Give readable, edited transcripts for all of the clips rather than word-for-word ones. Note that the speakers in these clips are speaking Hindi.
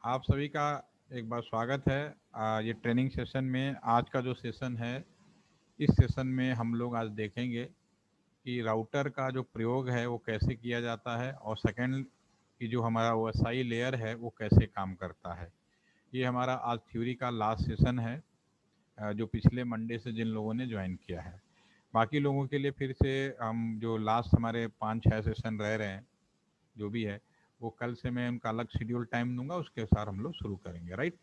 आप सभी का एक बार स्वागत है। ये ट्रेनिंग सेशन में आज का जो सेशन है, इस सेशन में हम लोग आज देखेंगे कि राउटर का जो प्रयोग है वो कैसे किया जाता है और सेकंड की जो हमारा ओएसआई लेयर है वो कैसे काम करता है। ये हमारा आज थ्योरी का लास्ट सेशन है, जो पिछले मंडे से जिन लोगों ने ज्वाइन किया है। बाकी लोगों के लिए फिर से हम जो लास्ट हमारे 5-6 सेशन रह रहे हैं जो भी है, वो कल से मैं उनका अलग शेड्यूल टाइम दूंगा, उसके अनुसार हम लोग शुरू करेंगे। राइट।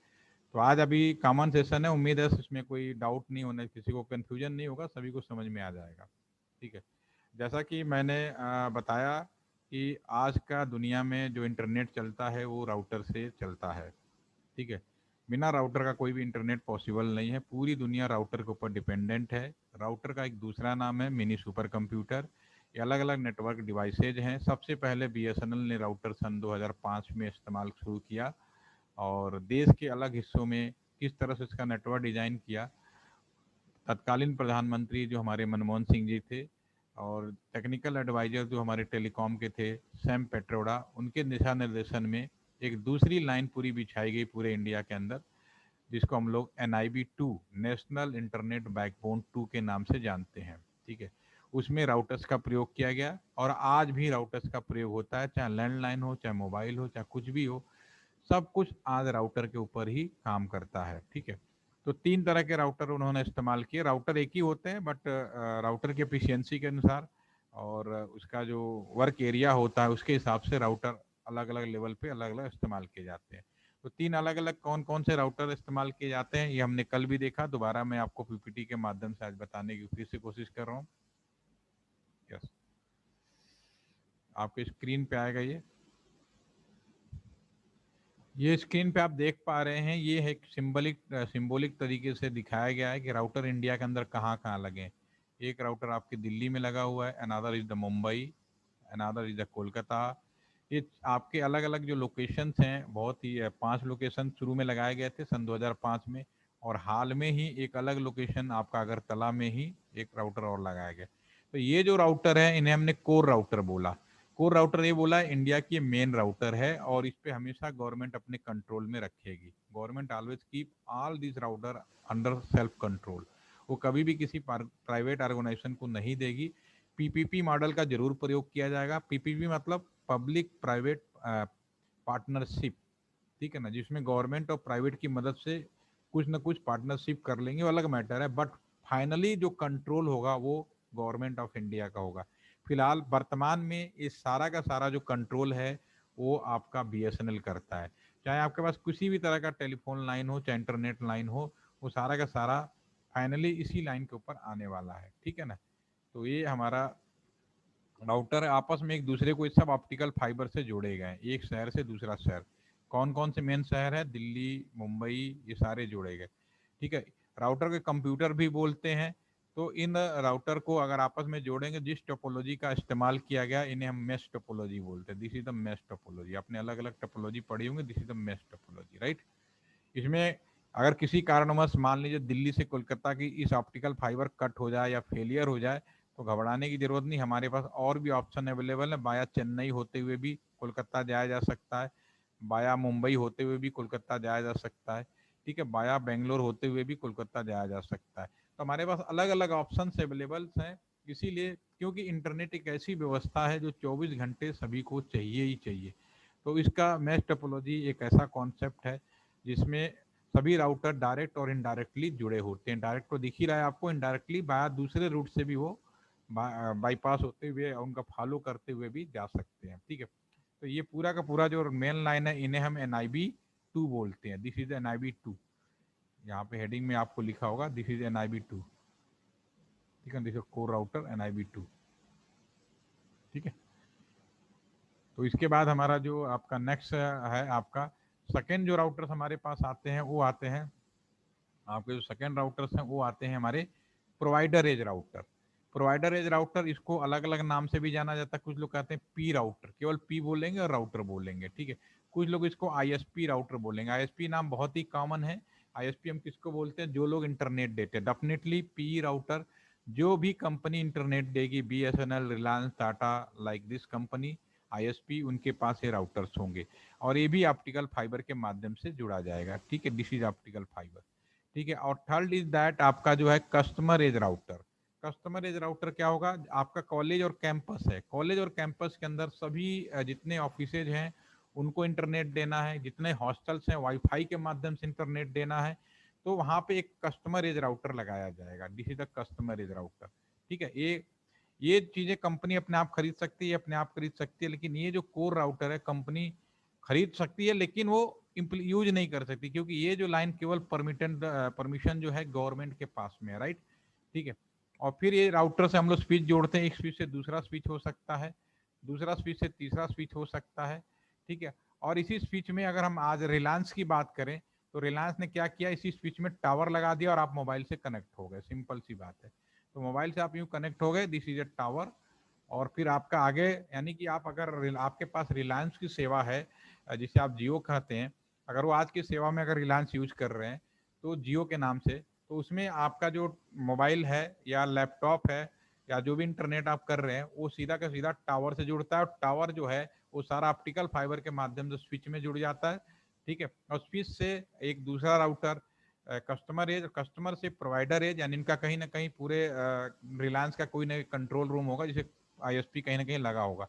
तो आज अभी कॉमन सेशन है, उम्मीद है इसमें कोई डाउट नहीं होना, किसी को कंफ्यूजन नहीं होगा, सभी को समझ में आ जाएगा। ठीक है। जैसा कि मैंने बताया कि आज का दुनिया में जो इंटरनेट चलता है वो राउटर से चलता है। ठीक है। बिना राउटर का कोई भी इंटरनेट पॉसिबल नहीं है। पूरी दुनिया राउटर के ऊपर डिपेंडेंट है। राउटर का एक दूसरा नाम है मिनी सुपर कंप्यूटर। ये अलग अलग नेटवर्क डिवाइसेज हैं। सबसे पहले बीएसएनएल ने राउटर सन 2005 में इस्तेमाल शुरू किया और देश के अलग हिस्सों में किस तरह से इसका नेटवर्क डिजाइन किया, तत्कालीन प्रधानमंत्री जो हमारे मनमोहन सिंह जी थे और टेक्निकल एडवाइजर जो हमारे टेलीकॉम के थे सैम पेट्रोडा, उनके दिशा निर्देशन में एक दूसरी लाइन पूरी बिछाई गई पूरे इंडिया के अंदर, जिसको हम लोग NIB 2 नेशनल इंटरनेट बैकबोन 2 के नाम से जानते हैं। ठीक है। उसमें राउटर्स का प्रयोग किया गया और आज भी राउटर्स का प्रयोग होता है, चाहे लैंडलाइन हो, चाहे मोबाइल हो, चाहे कुछ भी हो, सब कुछ आज राउटर के ऊपर ही काम करता है। ठीक है। तो 3 तरह के राउटर उन्होंने इस्तेमाल किए। राउटर एक ही होते हैं, बट राउटर की एफिशिएंसी के अनुसार और उसका जो वर्क एरिया होता है उसके हिसाब से राउटर अलग अलग लेवल पे अलग अलग इस्तेमाल किए जाते हैं। तो 3 अलग अलग कौन कौन से राउटर इस्तेमाल किए जाते हैं ये हमने कल भी देखा। दोबारा मैं आपको पीपीटी के माध्यम से आज बताने की फिर से कोशिश कर रहा हूँ। यस, आपके स्क्रीन पे आएगा ये स्क्रीन पे आप देख पा रहे हैं। ये है एक सिंबॉलिक तरीके से दिखाया गया है कि राउटर इंडिया के अंदर कहाँ कहाँ लगे। एक राउटर आपके दिल्ली में लगा हुआ है, another is the Mumbai, another is the Kolkata. ये आपके अलग अलग जो लोकेशंस हैं, बहुत ही 5 लोकेशन शुरू में लगाए गए थे सन 2005 में, और हाल में ही एक अलग लोकेशन आपका अगरतला में ही एक राउटर और लगाया गया। तो ये जो राउटर है इन्हें हमने कोर राउटर बोला। कोर राउटर ये बोला है इंडिया की मेन राउटर है और इस पे हमेशा गवर्नमेंट अपने कंट्रोल में रखेगी। Government always keep all this router under self control. वो कभी भी किसी प्राइवेट ऑर्गेनाइजेशन को नहीं देगी। पीपीपी मॉडल का जरूर प्रयोग किया जाएगा। पीपीपी मतलब पब्लिक प्राइवेट पार्टनरशिप। ठीक है ना, जिसमें गवर्नमेंट और प्राइवेट की मदद से कुछ ना कुछ पार्टनरशिप कर लेंगे, वो अलग मैटर है, बट फाइनली जो कंट्रोल होगा वो गवर्नमेंट ऑफ इंडिया का होगा। फिलहाल वर्तमान में इस सारा का सारा जो कंट्रोल है वो आपका बीएसएनएल करता है। चाहे आपके पास किसी भी तरह का टेलीफोन लाइन हो, चाहे इंटरनेट लाइन हो, वो सारा का सारा फाइनली इसी लाइन के ऊपर आने वाला है। ठीक है ना। तो ये हमारा राउटर आपस में एक दूसरे को, सब ऑप्टिकल फाइबर से जोड़े गए हैं, एक शहर से दूसरा शहर। कौन कौन से मेन शहर है, दिल्ली, मुंबई, ये सारे जोड़े गए। ठीक है। राउटर के कंप्यूटर भी बोलते हैं। तो इन राउटर को अगर आपस में जोड़ेंगे, जिस टोपोलॉजी का इस्तेमाल किया गया इन्हें हम मेश टोपोलॉजी बोलते हैं। This is the mesh topology. आपने अलग अलग टोपोलॉजी पढ़ी होंगी, this is the mesh topology. Right. इसमें अगर किसी कारणवश मान लीजिए दिल्ली से कोलकाता की इस ऑप्टिकल फाइबर कट हो जाए या फेलियर हो जाए, तो घबराने की जरूरत नहीं। हमारे पास और भी ऑप्शन अवेलेबल है। बाया चेन्नई होते हुए भी कोलकाता जाया जा सकता है, बाया मुंबई होते हुए भी कोलकाता जाया जा सकता है। ठीक है। बाया बेंगलोर होते हुए भी कोलकाता जाया जा सकता है। तो हमारे पास अलग अलग ऑप्शन अवेलेबल हैं। इसीलिए, क्योंकि इंटरनेट एक ऐसी व्यवस्था है जो 24 घंटे सभी को चाहिए ही चाहिए। तो इसका मैश टोपोलॉजी एक ऐसा कॉन्सेप्ट है जिसमें सभी राउटर डायरेक्ट और इनडायरेक्टली जुड़े होते हैं। डायरेक्ट तो दिख ही रहा है आपको, इनडायरेक्टली बाया दूसरे रूट से भी वो बाईपास होते हुए, उनका फॉलो करते हुए भी जा सकते हैं। ठीक है। तो ये पूरा का पूरा जो मेन लाइन है इन्हें हम NIB 2 बोलते हैं। This is NIB 2। यहाँ पे हेडिंग में आपको लिखा होगा दिस इज NIB 2। ठीक है। This is core router NIB 2। ठीक है। तो इसके बाद हमारा जो आपका नेक्स्ट है, आपका सेकेंड जो राउटर्स हमारे पास आते हैं वो आते हैं, आपके जो सेकेंड राउटर्स हैं वो आते हैं हमारे provider edge router. Provider edge router, इसको अलग अलग नाम से भी जाना जाता है। कुछ लोग कहते हैं पी राउटर, केवल पी बोलेंगे और राउटर बोलेंगे। ठीक है। कुछ लोग इसको ISP राउटर बोलेंगे। ISP नाम बहुत ही कॉमन है। ISP हम किसको बोलते हैं, जो लोग इंटरनेट देते हैं। डेफिनेटली पी राउटर जो भी कंपनी इंटरनेट देगी, BSNL, Reliance, Tata, like this company, ISP उनके पास ये राउटर्स होंगे, और ये भी ऑप्टिकल फाइबर के माध्यम से जुड़ा जाएगा। ठीक है, दिस इज ऑप्टिकल फाइबर। ठीक है, और थर्ड इज दैट आपका जो है customer edge router. Customer edge router क्या होगा, आपका कॉलेज और कैंपस है, कॉलेज और कैंपस के अंदर सभी जितने ऑफिसेज हैं उनको इंटरनेट देना है, जितने हॉस्टल्स हैं वाईफाई के माध्यम से इंटरनेट देना है, तो वहां पे एक कस्टमर एज राउटर लगाया जाएगा। This is the customer edge router. ठीक है, ये चीजें कंपनी अपने आप खरीद सकती है, अपने आप खरीद सकती है, लेकिन ये जो कोर राउटर है कंपनी खरीद सकती है, लेकिन वो यूज नहीं कर सकती, क्योंकि ये जो लाइन केवल परमिशन जो है गवर्नमेंट के पास में है, राइट। ठीक है, और फिर ये राउटर से हम लोग स्विच जोड़ते हैं, एक स्विच से दूसरा स्विच हो सकता है, दूसरा स्विच से तीसरा स्विच हो सकता है। ठीक है, और इसी स्विच में अगर हम आज रिलायंस की बात करें तो रिलायंस ने क्या किया, इसी स्विच में टावर लगा दिया और आप मोबाइल से कनेक्ट हो गए, सिंपल सी बात है। तो मोबाइल से आप यूं कनेक्ट हो गए, दिस इज अ टावर, और फिर आपका आगे, यानी कि आप अगर आपके पास रिलायंस की सेवा है जिसे आप जियो कहते हैं, अगर वो आज की सेवा में अगर रिलायंस यूज कर रहे हैं तो जियो के नाम से, तो उसमें आपका जो मोबाइल है या लैपटॉप है या जो भी इंटरनेट आप कर रहे हैं वो सीधा का सीधा टावर से जुड़ता है, और टावर जो है वो सारा ऑप्टिकल फाइबर के माध्यम से स्विच में जुड़ जाता है। ठीक है, और स्विच से एक दूसरा राउटर कस्टमर एज, कस्टमर से प्रोवाइडर एज, यानी इनका कहीं ना कहीं पूरे रिलायंस का कोई ना कंट्रोल रूम होगा जिसे ISP कहीं ना कहीं लगा होगा,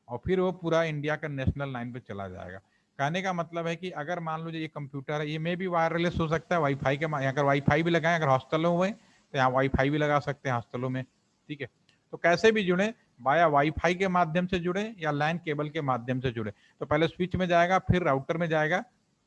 और फिर वो पूरा इंडिया का नेशनल लाइन पे चला जाएगा। कहने का मतलब है कि अगर मान लो ये कंप्यूटर है, ये में भी वायरलेस हो सकता है वाईफाई के, अगर वाईफाई भी लगाएं, अगर हॉस्टलों में तो यहाँ वाईफाई भी लगा सकते हैं हॉस्टलों में। ठीक है, तो कैसे भी जुड़े, वाया वाईफाई के माध्यम से जुड़े या लैन केबल के माध्यम से जुड़े, तो पहले स्विच में जाएगा, फिर राउटर में जाएगा।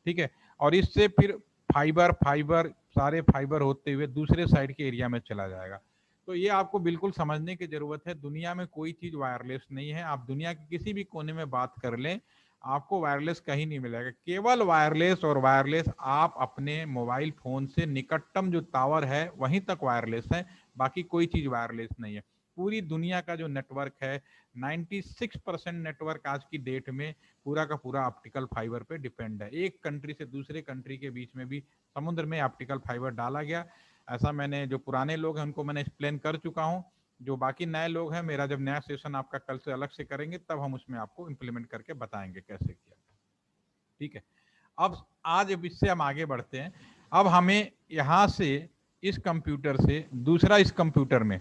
ठीक है, और इससे फिर फाइबर फाइबर सारे फाइबर होते हुए दूसरे साइड के एरिया में चला जाएगा। तो ये आपको बिल्कुल समझने की जरूरत है, दुनिया में कोई चीज वायरलेस नहीं है। आप दुनिया के किसी भी कोने में बात कर लें, आपको वायरलेस कहीं नहीं मिलेगा। केवल वायरलेस और वायरलेस आप अपने मोबाइल फोन से निकटतम जो टावर है वहीं तक वायरलेस है, बाकी कोई चीज वायरलेस नहीं है। पूरी दुनिया का जो नेटवर्क है 96% नेटवर्क आज की डेट में पूरा का पूरा ऑप्टिकल फाइबर पे डिपेंड है। एक कंट्री से दूसरे कंट्री के बीच में भी समुद्र में ऑप्टिकल फाइबर डाला गया। ऐसा मैंने, जो पुराने लोग हैं उनको मैंने एक्सप्लेन कर चुका हूँ, जो बाकी नए लोग हैं, मेरा जब नया सेशन आपका कल से अलग से करेंगे तब हम उसमें आपको इंप्लीमेंट करके बताएंगे कैसे किया। ठीक है, अब आज अब इससे हम आगे बढ़ते हैं। अब हमें यहाँ से इस कंप्यूटर से दूसरा इस कंप्यूटर में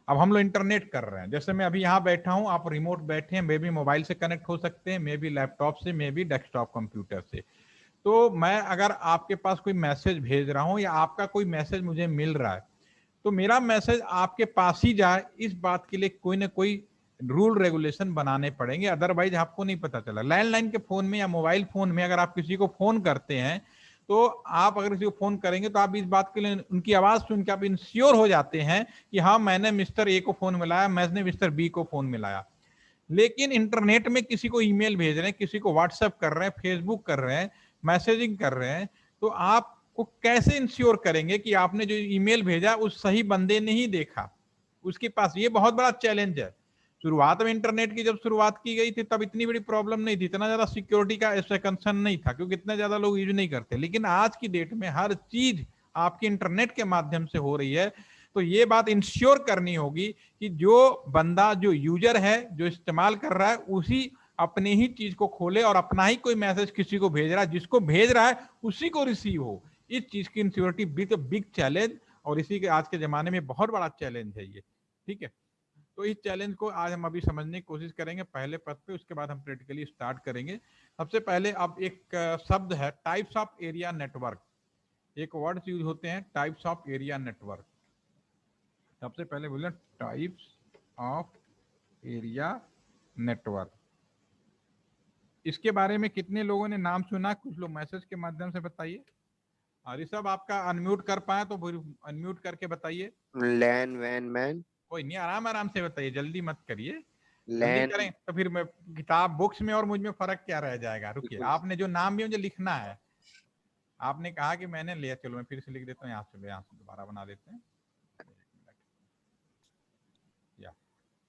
अब हम लोग इंटरनेट कर रहे हैं। जैसे मैं अभी यहाँ बैठा हूँ, आप रिमोट बैठे हैं, मे भी मोबाइल से कनेक्ट हो सकते हैं, मे भी लैपटॉप से, मे भी डेस्कटॉप कंप्यूटर से। तो मैं अगर आपके पास कोई मैसेज भेज रहा हूँ या आपका कोई मैसेज मुझे मिल रहा है, तो मेरा मैसेज आपके पास ही जाए, इस बात के लिए कोई ना कोई रूल रेगुलेशन बनाने पड़ेंगे, अदरवाइज आपको नहीं पता चला। लैंडलाइन के फोन में या मोबाइल फोन में अगर आप किसी को फोन करते हैं, तो आप अगर किसी को फोन करेंगे तो आप इस बात के लिए उनकी आवाज सुन के आप इंश्योर हो जाते हैं कि हाँ मैंने मिस्टर ए को फोन मिलाया, मैंने मिस्टर बी को फोन मिलाया। लेकिन इंटरनेट में किसी को ईमेल भेज रहे हैं, किसी को व्हाट्सएप कर रहे हैं, फेसबुक कर रहे हैं, मैसेजिंग कर रहे हैं, तो आपको कैसे इंश्योर करेंगे कि आपने जो ईमेल भेजा उस सही बंदे ने ही देखा उसके पास? ये बहुत बड़ा चैलेंज है। शुरुआत में इंटरनेट की जब शुरुआत की गई थी तब इतनी बड़ी प्रॉब्लम नहीं थी, इतना ज्यादा सिक्योरिटी का ऐसा कंसर्न नहीं था, क्योंकि इतने ज्यादा लोग यूज नहीं करते। लेकिन आज की डेट में हर चीज आपकी इंटरनेट के माध्यम से हो रही है, तो ये बात इंश्योर करनी होगी कि जो बंदा, जो यूजर है, जो इस्तेमाल कर रहा है, उसी अपनी ही चीज को खोले और अपना ही कोई मैसेज किसी को भेज रहा है, जिसको भेज रहा है उसी को रिसीव हो। इस चीज की इंश्योरिटी बिग चैलेंज, और इसी के आज के जमाने में बहुत बड़ा चैलेंज है ये। ठीक है, तो इस चैलेंज को आज हम अभी समझने की कोशिश करेंगे पहले पद पे, उसके बाद हम प्रैक्टिकली स्टार्ट करेंगे। सबसे पहले अब एक शब्द है टाइप्स ऑफ एरिया नेटवर्क। एक वर्ड्स यूज होते हैं टाइप्स ऑफ एरिया नेटवर्क। सबसे पहले बोले टाइप्स ऑफ एरिया नेटवर्क। इसके बारे में कितने लोगों ने नाम सुना? कुछ लोग मैसेज के माध्यम से बताइए। ऋषभ आपका अनम्यूट कर पाए तो अनम्यूट करके बताइए। लैन वैन मैन। कोई नहीं, आराम आराम से बताइए, जल्दी मत करिए। जल्दी लैन। करें तो फिर मैं किताब बुक्स में और मुझ में फर्क क्या रह जाएगा। रुकिए, बिल्कुल। आपने जो नाम भी मुझे लिखना है, आपने कहा कि मैंने लिया, चलो मैं फिर से लिख देता हूँ, यहाँ से दोबारा बना देते हैं। या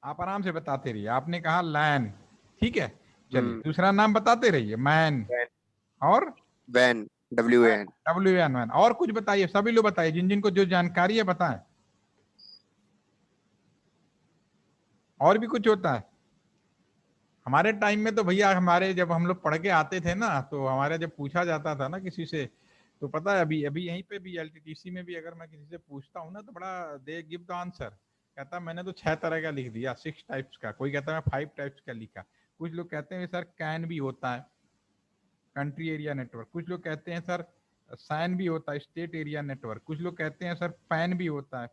आप आराम से बताते रहिए। आपने कहा लैन, ठीक है, चलिए दूसरा नाम बताते रहिए। मैन और वैन, WAN। WN man. और कुछ बताइए, सभी लोग बताइए, जिन जिनको जो जानकारी है बताएं। और भी कुछ होता है? हमारे टाइम में तो भैया, हमारे जब हम लोग पढ़ के आते थे ना, तो हमारे जब पूछा जाता था ना किसी से, तो पता है अभी अभी यहीं पे भी एलटीटीसी में भी अगर मैं किसी से पूछता हूँ ना, तो बड़ा दे गिव द आंसर, कहता मैंने तो 6 तरह का लिख दिया, 6 टाइप्स का, कोई कहता मैं 5 टाइप्स का लिखा। कुछ लोग कहते हैं सर कैन भी होता है, कंट्री एरिया नेटवर्क। कुछ लोग कहते हैं सर सैन भी होता है, स्टेट एरिया नेटवर्क। कुछ लोग कहते हैं सर पैन भी होता है,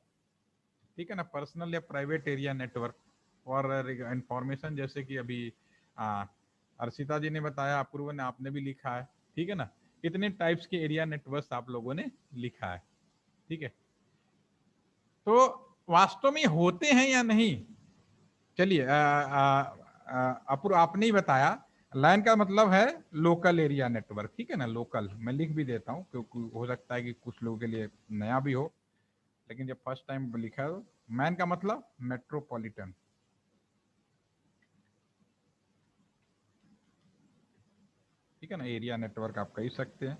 ठीक है ना, पर्सनल या प्राइवेट एरिया नेटवर्क। और इंफॉर्मेशन जैसे कि अभी अर्शिता जी ने बताया, अपूर्व ने, आपने भी लिखा है, ठीक है ना, इतने टाइप्स के एरिया नेटवर्क आप लोगों ने लिखा है, ठीक है। तो वास्तव में होते हैं या नहीं, चलिए अपूर्व आपने ही बताया, लाइन का मतलब है लोकल एरिया नेटवर्क, ठीक है ना, लोकल। मैं लिख भी देता हूँ क्योंकि हो सकता है कि कुछ लोगों के लिए नया भी हो, लेकिन जब फर्स्ट टाइम लिखा है, मैन का मतलब मेट्रोपॉलिटन, ठीक है ना, एरिया नेटवर्क आप कह सकते हैं,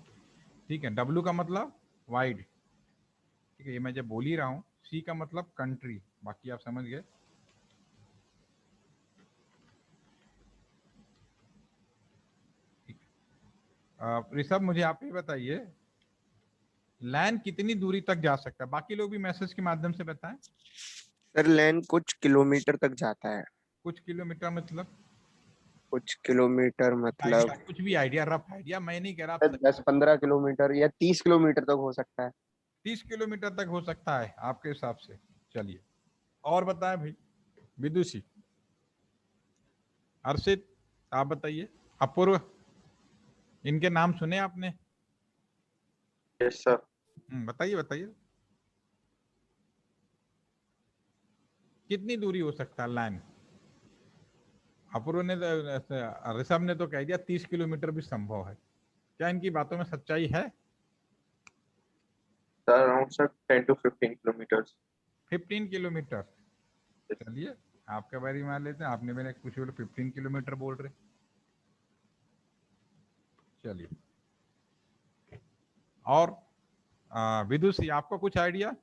ठीक है। डब्ल्यू का मतलब वाइड, ठीक है, ये मैं जब बोल ही रहा हूँ। सी का मतलब कंट्री, बाकी आप समझ गए। ऋषभ मुझे आप ही बताइए, लैन कितनी दूरी तक जा सकता है, बाकी लोग भी मैसेज के माध्यम से बताएं। सर लैन कुछ किलोमीटर तक जाता है। कुछ किलोमीटर मतलब कुछ किलोमीटर आइडिया, मतलब कुछ भी आइडिया, रफ आइडिया, मैं नहीं कह रहा आप सही। 10-15 किलोमीटर या 30 किलोमीटर तक हो सकता है। 30 किलोमीटर तक हो सकता है आपके हिसाब से, चलिए। और बताएं भाई, विदुषी, अर्षित, आप बताइए, अपूर्व, इनके नाम सुने आपने? Yes sir. बताइए बताइए, कितनी दूरी हो सकता है लाइन? अपूर्व ने ऋषभ ने तो कह दिया 30 किलोमीटर भी संभव है, क्या इनकी बातों में सच्चाई है? Sir around sir 10 to 15 kilometre. 15 kilometre, चलिए आपके बारी मान लेते हैं, आपने मैंने कुछ बोले 15 किलोमीटर बोल रहे, चलिए। और विदुषी, आपको कुछ आइडिया?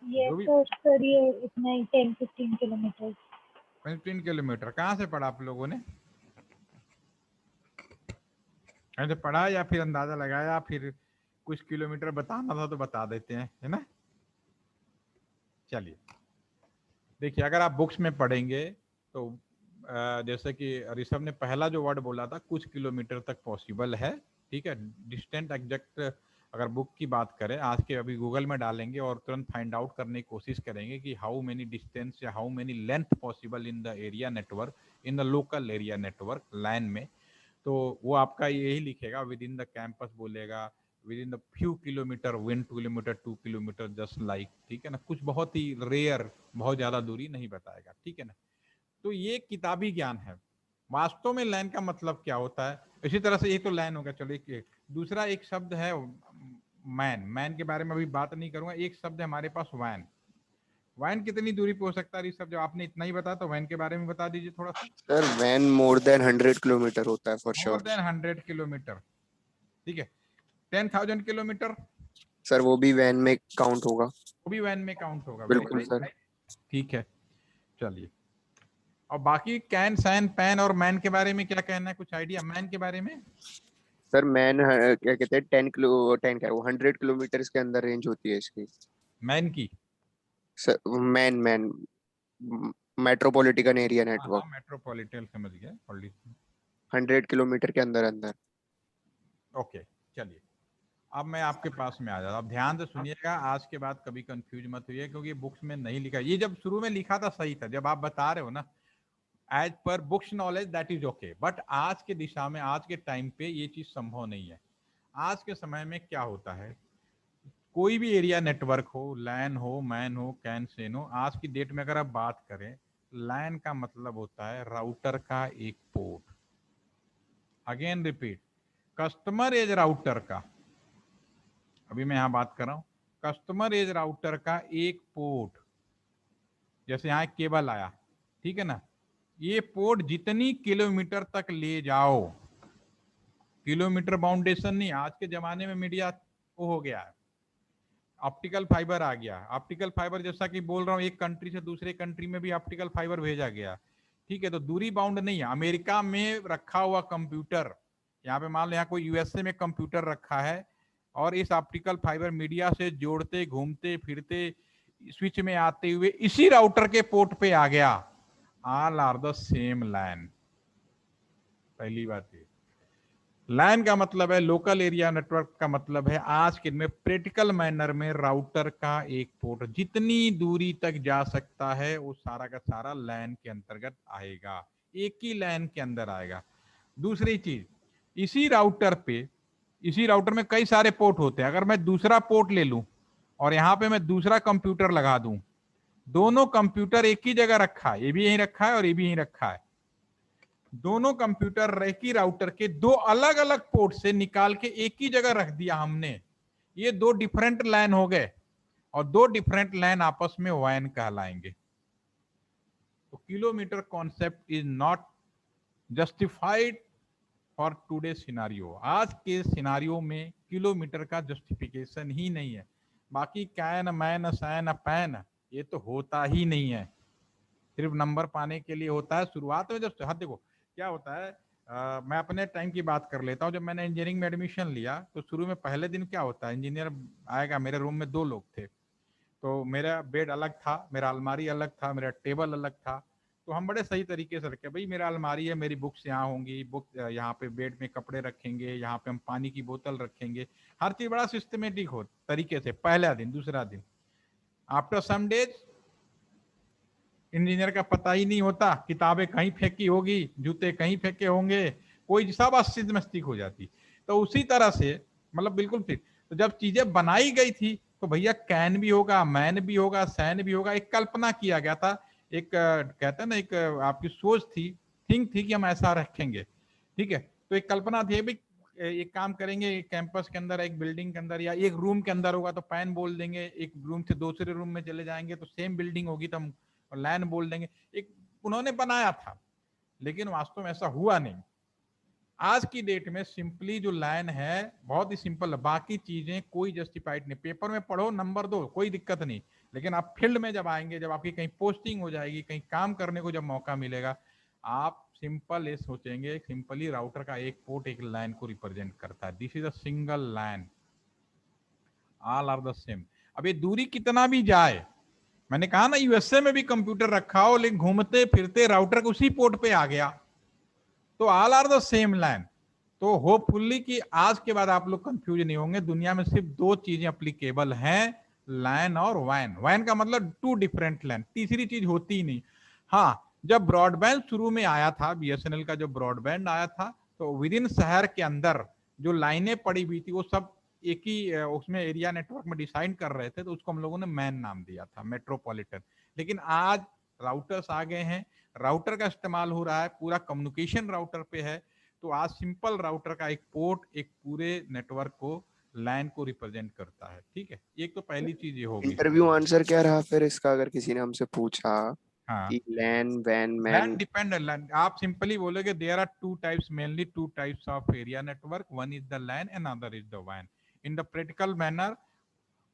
ये जो भी तो सर ये इतना ही 10-15 किलोमीटर। 15 किलोमीटर कहाँ से पढ़ा आप लोगों ने? ऐसे पढ़ा या फिर अंदाजा लगाया, फिर कुछ किलोमीटर बताना था तो बता देते हैं, है ना। चलिए देखिए, अगर आप बुक्स में पढ़ेंगे तो जैसे कि ऋषभ ने पहला जो वर्ड बोला था, कुछ किलोमीटर तक पॉसिबल है, ठीक है। डिस्टेंट एग्जैक्ट अगर बुक की बात करें, आज के अभी गूगल में डालेंगे और तुरंत फाइंड आउट करने की कोशिश करेंगे कि हाउ मेनी डिस्टेंस या how many length possible in the area network, in the local area network line में, तो वो आपका यही लिखेगा विद इन द कैंपस बोलेगा, with in the few kilometre, 1 kilometre 2 kilometre, just like, ठीक है ना, कुछ बहुत ही रेयर, बहुत ज्यादा दूरी नहीं बताएगा, ठीक है ना। तो ये किताबी ज्ञान है। वास्तव में लाइन का मतलब क्या होता है, इसी तरह से ये तो लाइन होगा, चलो एक दूसरा एक शब्द है मैन। मैन के बारे में अभी बात नहीं करूंगा, एक शब्द है हमारे पास वैन। वैन कितनी दूरी पे हो सकता है सब, जब आपने इतना ही बताया तो वैन के बारे में बता दीजिए थोड़ा सा। सर वैन मोर देन 100 किलोमीटर होता है for more sure. Than 100 kilometre, ठीक है। 10,000 किलोमीटर, सर वो भी वैन में काउंट होगा। वो भी वैन में काउंट होगा, वेरी बिल्कुल सर। गुड, ठीक है। चलिए, और बाकी कैन, सैन, पैन और मैन के बारे में क्या कहना है, कुछ आइडिया मैन के बारे में? सर मैन क्या कहते हैं 10 क्या वो 100 किलोमीटर के अंदर रेंज होती है इसकी। मैन की, sir man man metropolitan area हाँ हाँ, नेटवर्क मेट्रोपॉलिटन समझ गया, 100 किलोमीटर के अंदर अंदर। ओके। चलिए, अब मैं आपके पास में आ जाता, अब ध्यान से सुनिएगा, आज के बाद कभी कंफ्यूज मत हुई, क्योंकि बुक्स में नहीं लिखा। ये जब शुरू में लिखा था सही था, जब आप बता रहे हो ना as per books knowledge, that is okay, but आज के दिशा में, आज के टाइम पे ये चीज संभव नहीं है। आज के समय में क्या होता है, कोई भी एरिया नेटवर्क हो, लैन हो, मैन हो, कैन, सेन हो, आज की डेट में अगर आप बात करें, लैन का मतलब होता है राउटर का एक port. Again repeat, customer edge router का, अभी मैं यहां बात कर रहा हूं, कस्टमर एज राउटर का एक पोर्ट। जैसे यहां एक केबल आया, ठीक है ना, ये पोर्ट जितनी किलोमीटर तक ले जाओ, किलोमीटर बाउंडेशन नहीं, आज के जमाने में मीडिया वो हो गया है, ऑप्टिकल फाइबर आ गया। ऑप्टिकल फाइबर जैसा कि बोल रहा हूँ, एक कंट्री से दूसरे कंट्री में भी ऑप्टिकल फाइबर भेजा गया, ठीक है। तो दूरी बाउंड नहीं है। अमेरिका में रखा हुआ कंप्यूटर, यहाँ पे मान लो यहाँ कोई यूएसए में कंप्यूटर रखा है और इस ऑप्टिकल फाइबर मीडिया से जोड़ते घूमते फिरते स्विच में आते हुए इसी राउटर के पोर्ट पे आ गया। ऑल आर द सेम लैन। पहली बात ये, लैन का मतलब है लोकल एरिया नेटवर्क का मतलब है आज के दिन में प्रैक्टिकल मैनर में राउटर का एक पोर्ट जितनी दूरी तक जा सकता है वो सारा का सारा लैन के अंतर्गत आएगा, एक ही लैन के अंदर आएगा। दूसरी चीज, इसी राउटर में कई सारे पोर्ट होते हैं। अगर मैं दूसरा पोर्ट ले लूं और यहां पे मैं दूसरा कंप्यूटर लगा दूं, दोनों कंप्यूटर एक ही जगह रखा है, ये भी यहीं रखा है और ये भी यहीं रखा है। दोनों कंप्यूटर एक ही राउटर के दो अलग अलग पोर्ट से निकाल के एक ही जगह रख दिया हमने, ये दो डिफरेंट लाइन हो गए और दो डिफरेंट लाइन आपस में वैन कहलाएंगे। तो kilometre concept is not justified for today scenario. आज के सिनारियो में किलोमीटर का जस्टिफिकेशन ही नहीं है। बाकी कैन मैन सैन पैन ये तो होता ही नहीं है, सिर्फ नंबर पाने के लिए होता है। शुरुआत में जब देखो क्या होता है, मैं अपने टाइम की बात कर लेता हूँ। जब मैंने इंजीनियरिंग में एडमिशन लिया तो शुरू में पहले दिन क्या होता है, इंजीनियर आएगा, मेरे रूम में 2 लोग थे, तो मेरा बेड अलग था, मेरा अलमारी अलग था, मेरा टेबल अलग था। तो हम बड़े सही तरीके से रखे, भाई मेरा अलमारी है, मेरी बुक्स यहाँ होंगी, बुक यहाँ पे बेड में कपड़े रखेंगे, यहाँ पे हम पानी की बोतल रखेंगे, हर चीज बड़ा सिस्टमेटिक हो तरीके से। पहला दिन, दूसरा दिन, आफ्टर सम डेज इंजीनियर का पता ही नहीं होता, किताबें कहीं फेंकी होगी, जूते कहीं फेंके होंगे, कोई सब अस्तित्व मस्तिक हो जाती। तो उसी तरह से मतलब बिल्कुल फिट। तो जब चीजें बनाई गई थी तो भैया कैन भी होगा, मैन भी होगा, सैन भी होगा, एक कल्पना किया गया था, एक कहते हैं ना, एक आपकी सोच थी, थिंक थी कि हम ऐसा रखेंगे, ठीक है। तो एक कल्पना थी भाई एक काम करेंगे, कैंपस के अंदर एक बिल्डिंग के अंदर या एक रूम के अंदर होगा तो पैन बोल देंगे, एक रूम से दूसरे रूम में चले जाएंगे तो सेम बिल्डिंग होगी तो हम लैन बोल देंगे। एक उन्होंने बनाया था, लेकिन वास्तव में ऐसा हुआ नहीं। आज की डेट में सिंपली जो लाइन है बहुत ही सिंपल है, बाकी चीजें कोई जस्टिफाइड नहीं। पेपर में पढ़ो, नंबर दो, कोई दिक्कत नहीं, लेकिन आप फील्ड में जब आएंगे, जब आपकी कहीं पोस्टिंग हो जाएगी, कहीं काम करने को जब मौका मिलेगा, आप सिंपल ये सोचेंगे, सिंपली राउटर का एक पोर्ट एक लाइन को रिप्रेजेंट करता है, this is a single line, all are the same. अब ये दूरी कितना भी जाए, मैंने कहा ना यूएसए में भी कंप्यूटर रखा हो, लेकिन घूमते फिरते राउटर को उसी पोर्ट पे आ गया, तो all are the same line. तो होपफुली कि आज के बाद आप लोग कंफ्यूज नहीं होंगे। दुनिया में सिर्फ 2 चीजें अप्लीकेबल हैं, लैन और वैन। वैन का मतलब 2 डिफरेंट लैन, तीसरी चीज होती ही नहीं। हाँ, जब ब्रॉडबैंड शुरू में आया था, बीएसएनएल का जो ब्रॉडबैंड आया था, तो विद इन शहर के अंदर जो लाइनें पड़ी हुई थी वो सब एक ही उसमें एरिया नेटवर्क में डिसाइड कर रहे थे, तो उसको हम लोगों ने मैन नाम दिया था, मेट्रोपॉलिटन। लेकिन आज राउटर्स आ गए हैं, राउटर का इस्तेमाल हो रहा है, पूरा कम्युनिकेशन राउटर पे है। तो आज सिंपल राउटर का एक पोर्ट एक पूरे नेटवर्क को, लैन को रिप्रेजेंट करता है, ठीक है। एक तो पहली चीज ये होगी। इंटरव्यू आंसर क्या रहा फिर इसका, अगर किसी ने हमसे पूछा हाँ, कि लैन वैन मैन? लैन डिपेंड, आप सिंपली बोलोगे there are 2 types, mainly 2 types of area network, one is the LAN and other is the वैन। In the practical manner,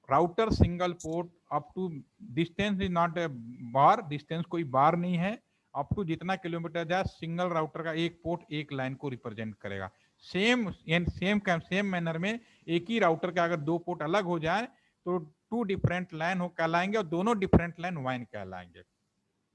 router single port up to distance is not a bar, distance कोई बार नहीं है, अप टू जितना किलोमीटर जाए सिंगल राउटर का एक पोर्ट एक लाइन को रिप्रेजेंट करेगा। सेम मैनर में एक ही राउटर का अगर 2 पोर्ट अलग हो जाए तो 2 डिफरेंट लाइन हो कहलाएंगे और दोनों डिफरेंट लाइन वाइन कहलाएंगे।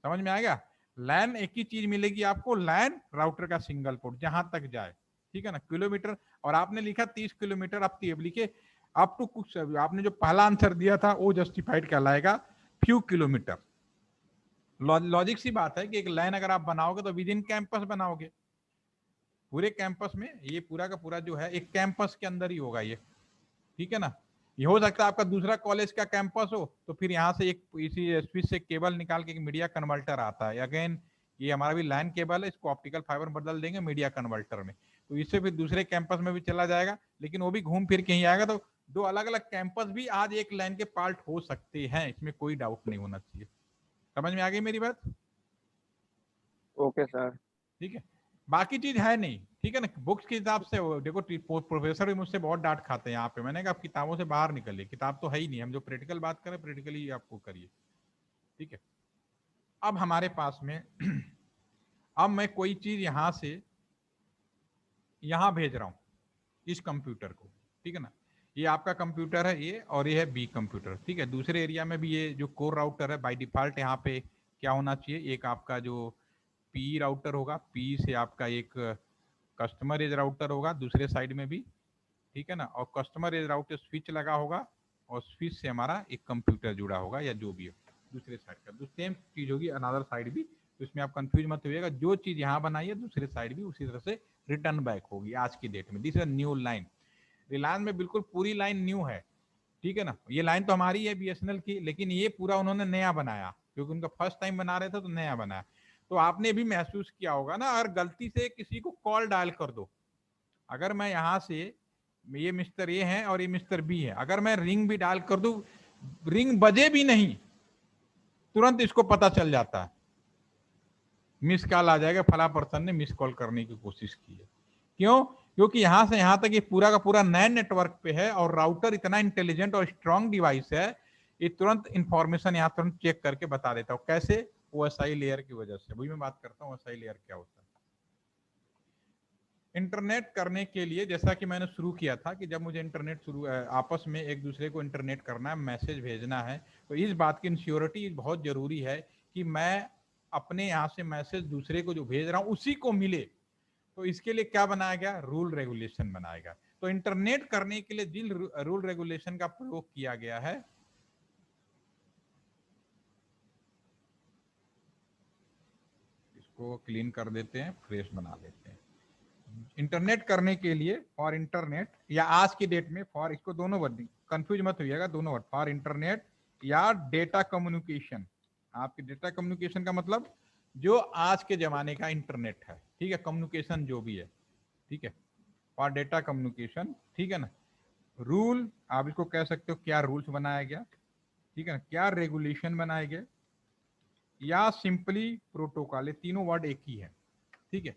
समझ में आएगा? लैन एक ही चीज मिलेगी आपको, लैन राउटर का सिंगल पोर्ट जहां तक जाए, ठीक है ना। किलोमीटर, और आपने लिखा 30 किलोमीटर, आप लिखे अप टू कुछ, आपने जो पहला आंसर दिया था वो जस्टिफाइड कहलाएगा फ्यू किलोमीटर। लॉजिक सी बात है कि एक लाइन अगर आप बनाओगे तो विद इन कैंपस बनाओगे, पूरे कैंपस में, ये पूरा का पूरा जो है एक कैंपस के अंदर ही होगा ये, ठीक है ना। ये हो सकता है आपका दूसरा कॉलेज का कैंपस हो तो फिर यहाँ से एक इसी स्विच से केबल निकाल के एक मीडिया कन्वर्टर आता है, अगेन ये हमारा भी लैन केबल है, इसको ऑप्टिकल फाइबर बदल देंगे मीडिया कन्वर्टर में, तो इससे फिर दूसरे कैंपस में भी चला जाएगा, लेकिन वो भी घूम फिर के ही आएगा। तो 2 अलग अलग कैंपस भी आज एक लाइन के पार्ट हो सकते हैं, इसमें कोई डाउट नहीं होना चाहिए। समझ में आ गई मेरी बात? Okay sir. ठीक है। बाकी चीज है नहीं, ठीक है ना। बुक्स के हिसाब से देखो, प्रोफेसर भी मुझसे बहुत डांट खाते हैं यहाँ पे। मैंने कहा आप किताबों से बाहर निकलिए, किताब तो है ही नहीं, हम जो प्रैक्टिकल बात करें प्रैक्टिकली आपको करिए, ठीक है। अब हमारे पास में अब मैं कोई चीज यहां से यहां भेज रहा हूं इस कंप्यूटर को, ठीक है ना। ये आपका कंप्यूटर है ये, और ये है बी कंप्यूटर, ठीक है। दूसरे एरिया में भी ये जो कोर राउटर है बाय डिफॉल्ट यहाँ पे क्या होना चाहिए, एक आपका जो पी राउटर होगा, पी से आपका एक कस्टमर एज राउटर होगा दूसरे साइड में भी, ठीक है ना। और कस्टमर एज राउटर स्विच लगा होगा, और स्विच से हमारा एक कंप्यूटर जुड़ा होगा या जो भी हो दूसरे साइड का, तो सेम चीज होगी अनदर साइड भी। तो इसमें आप कंफ्यूज मत होइएगा, जो चीज यहाँ बनाई है दूसरे साइड भी उसी तरह से रिटर्न बैक होगी आज की डेट में। This is new line. Reliance में बिल्कुल पूरी लाइन न्यू है, ठीक है ना। ये लाइन तो हमारी है बीएसएनएल की, लेकिन ये पूरा उन्होंने नया बनाया, क्योंकि उनका फर्स्ट टाइम बना रहे थे तो नया बनाया। तो आपने भी महसूस किया होगा ना, अगर गलती से किसी को कॉल डायल कर दो, अगर मैं यहां से, ये मिस्टर ए है और ये मिस्टर बी है, अगर मैं रिंग भी डायल कर दूं, रिंग बजे भी नहीं, तुरंत इसको पता चल जाता है, मिस कॉल आ जाएगा, फला पर्सन ने मिस कॉल करने की कोशिश की है। क्यों? क्योंकि यहां से यहां तक ये पूरा का पूरा नए नेटवर्क पे है, और राउटर इतना इंटेलिजेंट और स्ट्रांग डिवाइस है, ये तुरंत इंफॉर्मेशन यहाँ तुरंत चेक करके बता देता हूँ। कैसे? ओएसआई लेयर की वजह से। वही मैं बात करता हूँ ओएसआई लेयर क्या होता है। इंटरनेट करने के लिए, जैसा कि मैंने शुरू किया था कि जब मुझे इंटरनेट शुरू आपस में एक दूसरे को इंटरनेट करना है, मैसेज भेजना है, तो इस बात की इंश्योरिटी बहुत जरूरी है कि मैं अपने यहाँ से मैसेज दूसरे को जो भेज रहा हूँ उसी को मिले। तो इसके लिए क्या बनाया गया? रूल रेगुलेशन बनाया गया। तो इंटरनेट करने के लिए जिन रूल रेगुलेशन का प्रयोग किया गया है, इसको क्लीन कर देते हैं, फ्रेश बना लेते हैं। इंटरनेट करने के लिए, फॉर इंटरनेट, या आज की डेट में फॉर, इसको दोनों वर्ड कंफ्यूज मत होइएगा, दोनों वर्ड, फॉर इंटरनेट या डेटा कम्युनिकेशन। आपके डेटा कम्युनिकेशन का मतलब जो आज के जमाने का इंटरनेट है, ठीक है, कम्युनिकेशन जो भी है, ठीक है, फॉर डेटा कम्युनिकेशन, ठीक है ना। रूल आप इसको कह सकते हो, क्या रूल्स बनाया गया, ठीक है ना, क्या रेगुलेशन बनाए गए, या सिंपली प्रोटोकॉल, ये तीनों वर्ड एक ही है, ठीक है।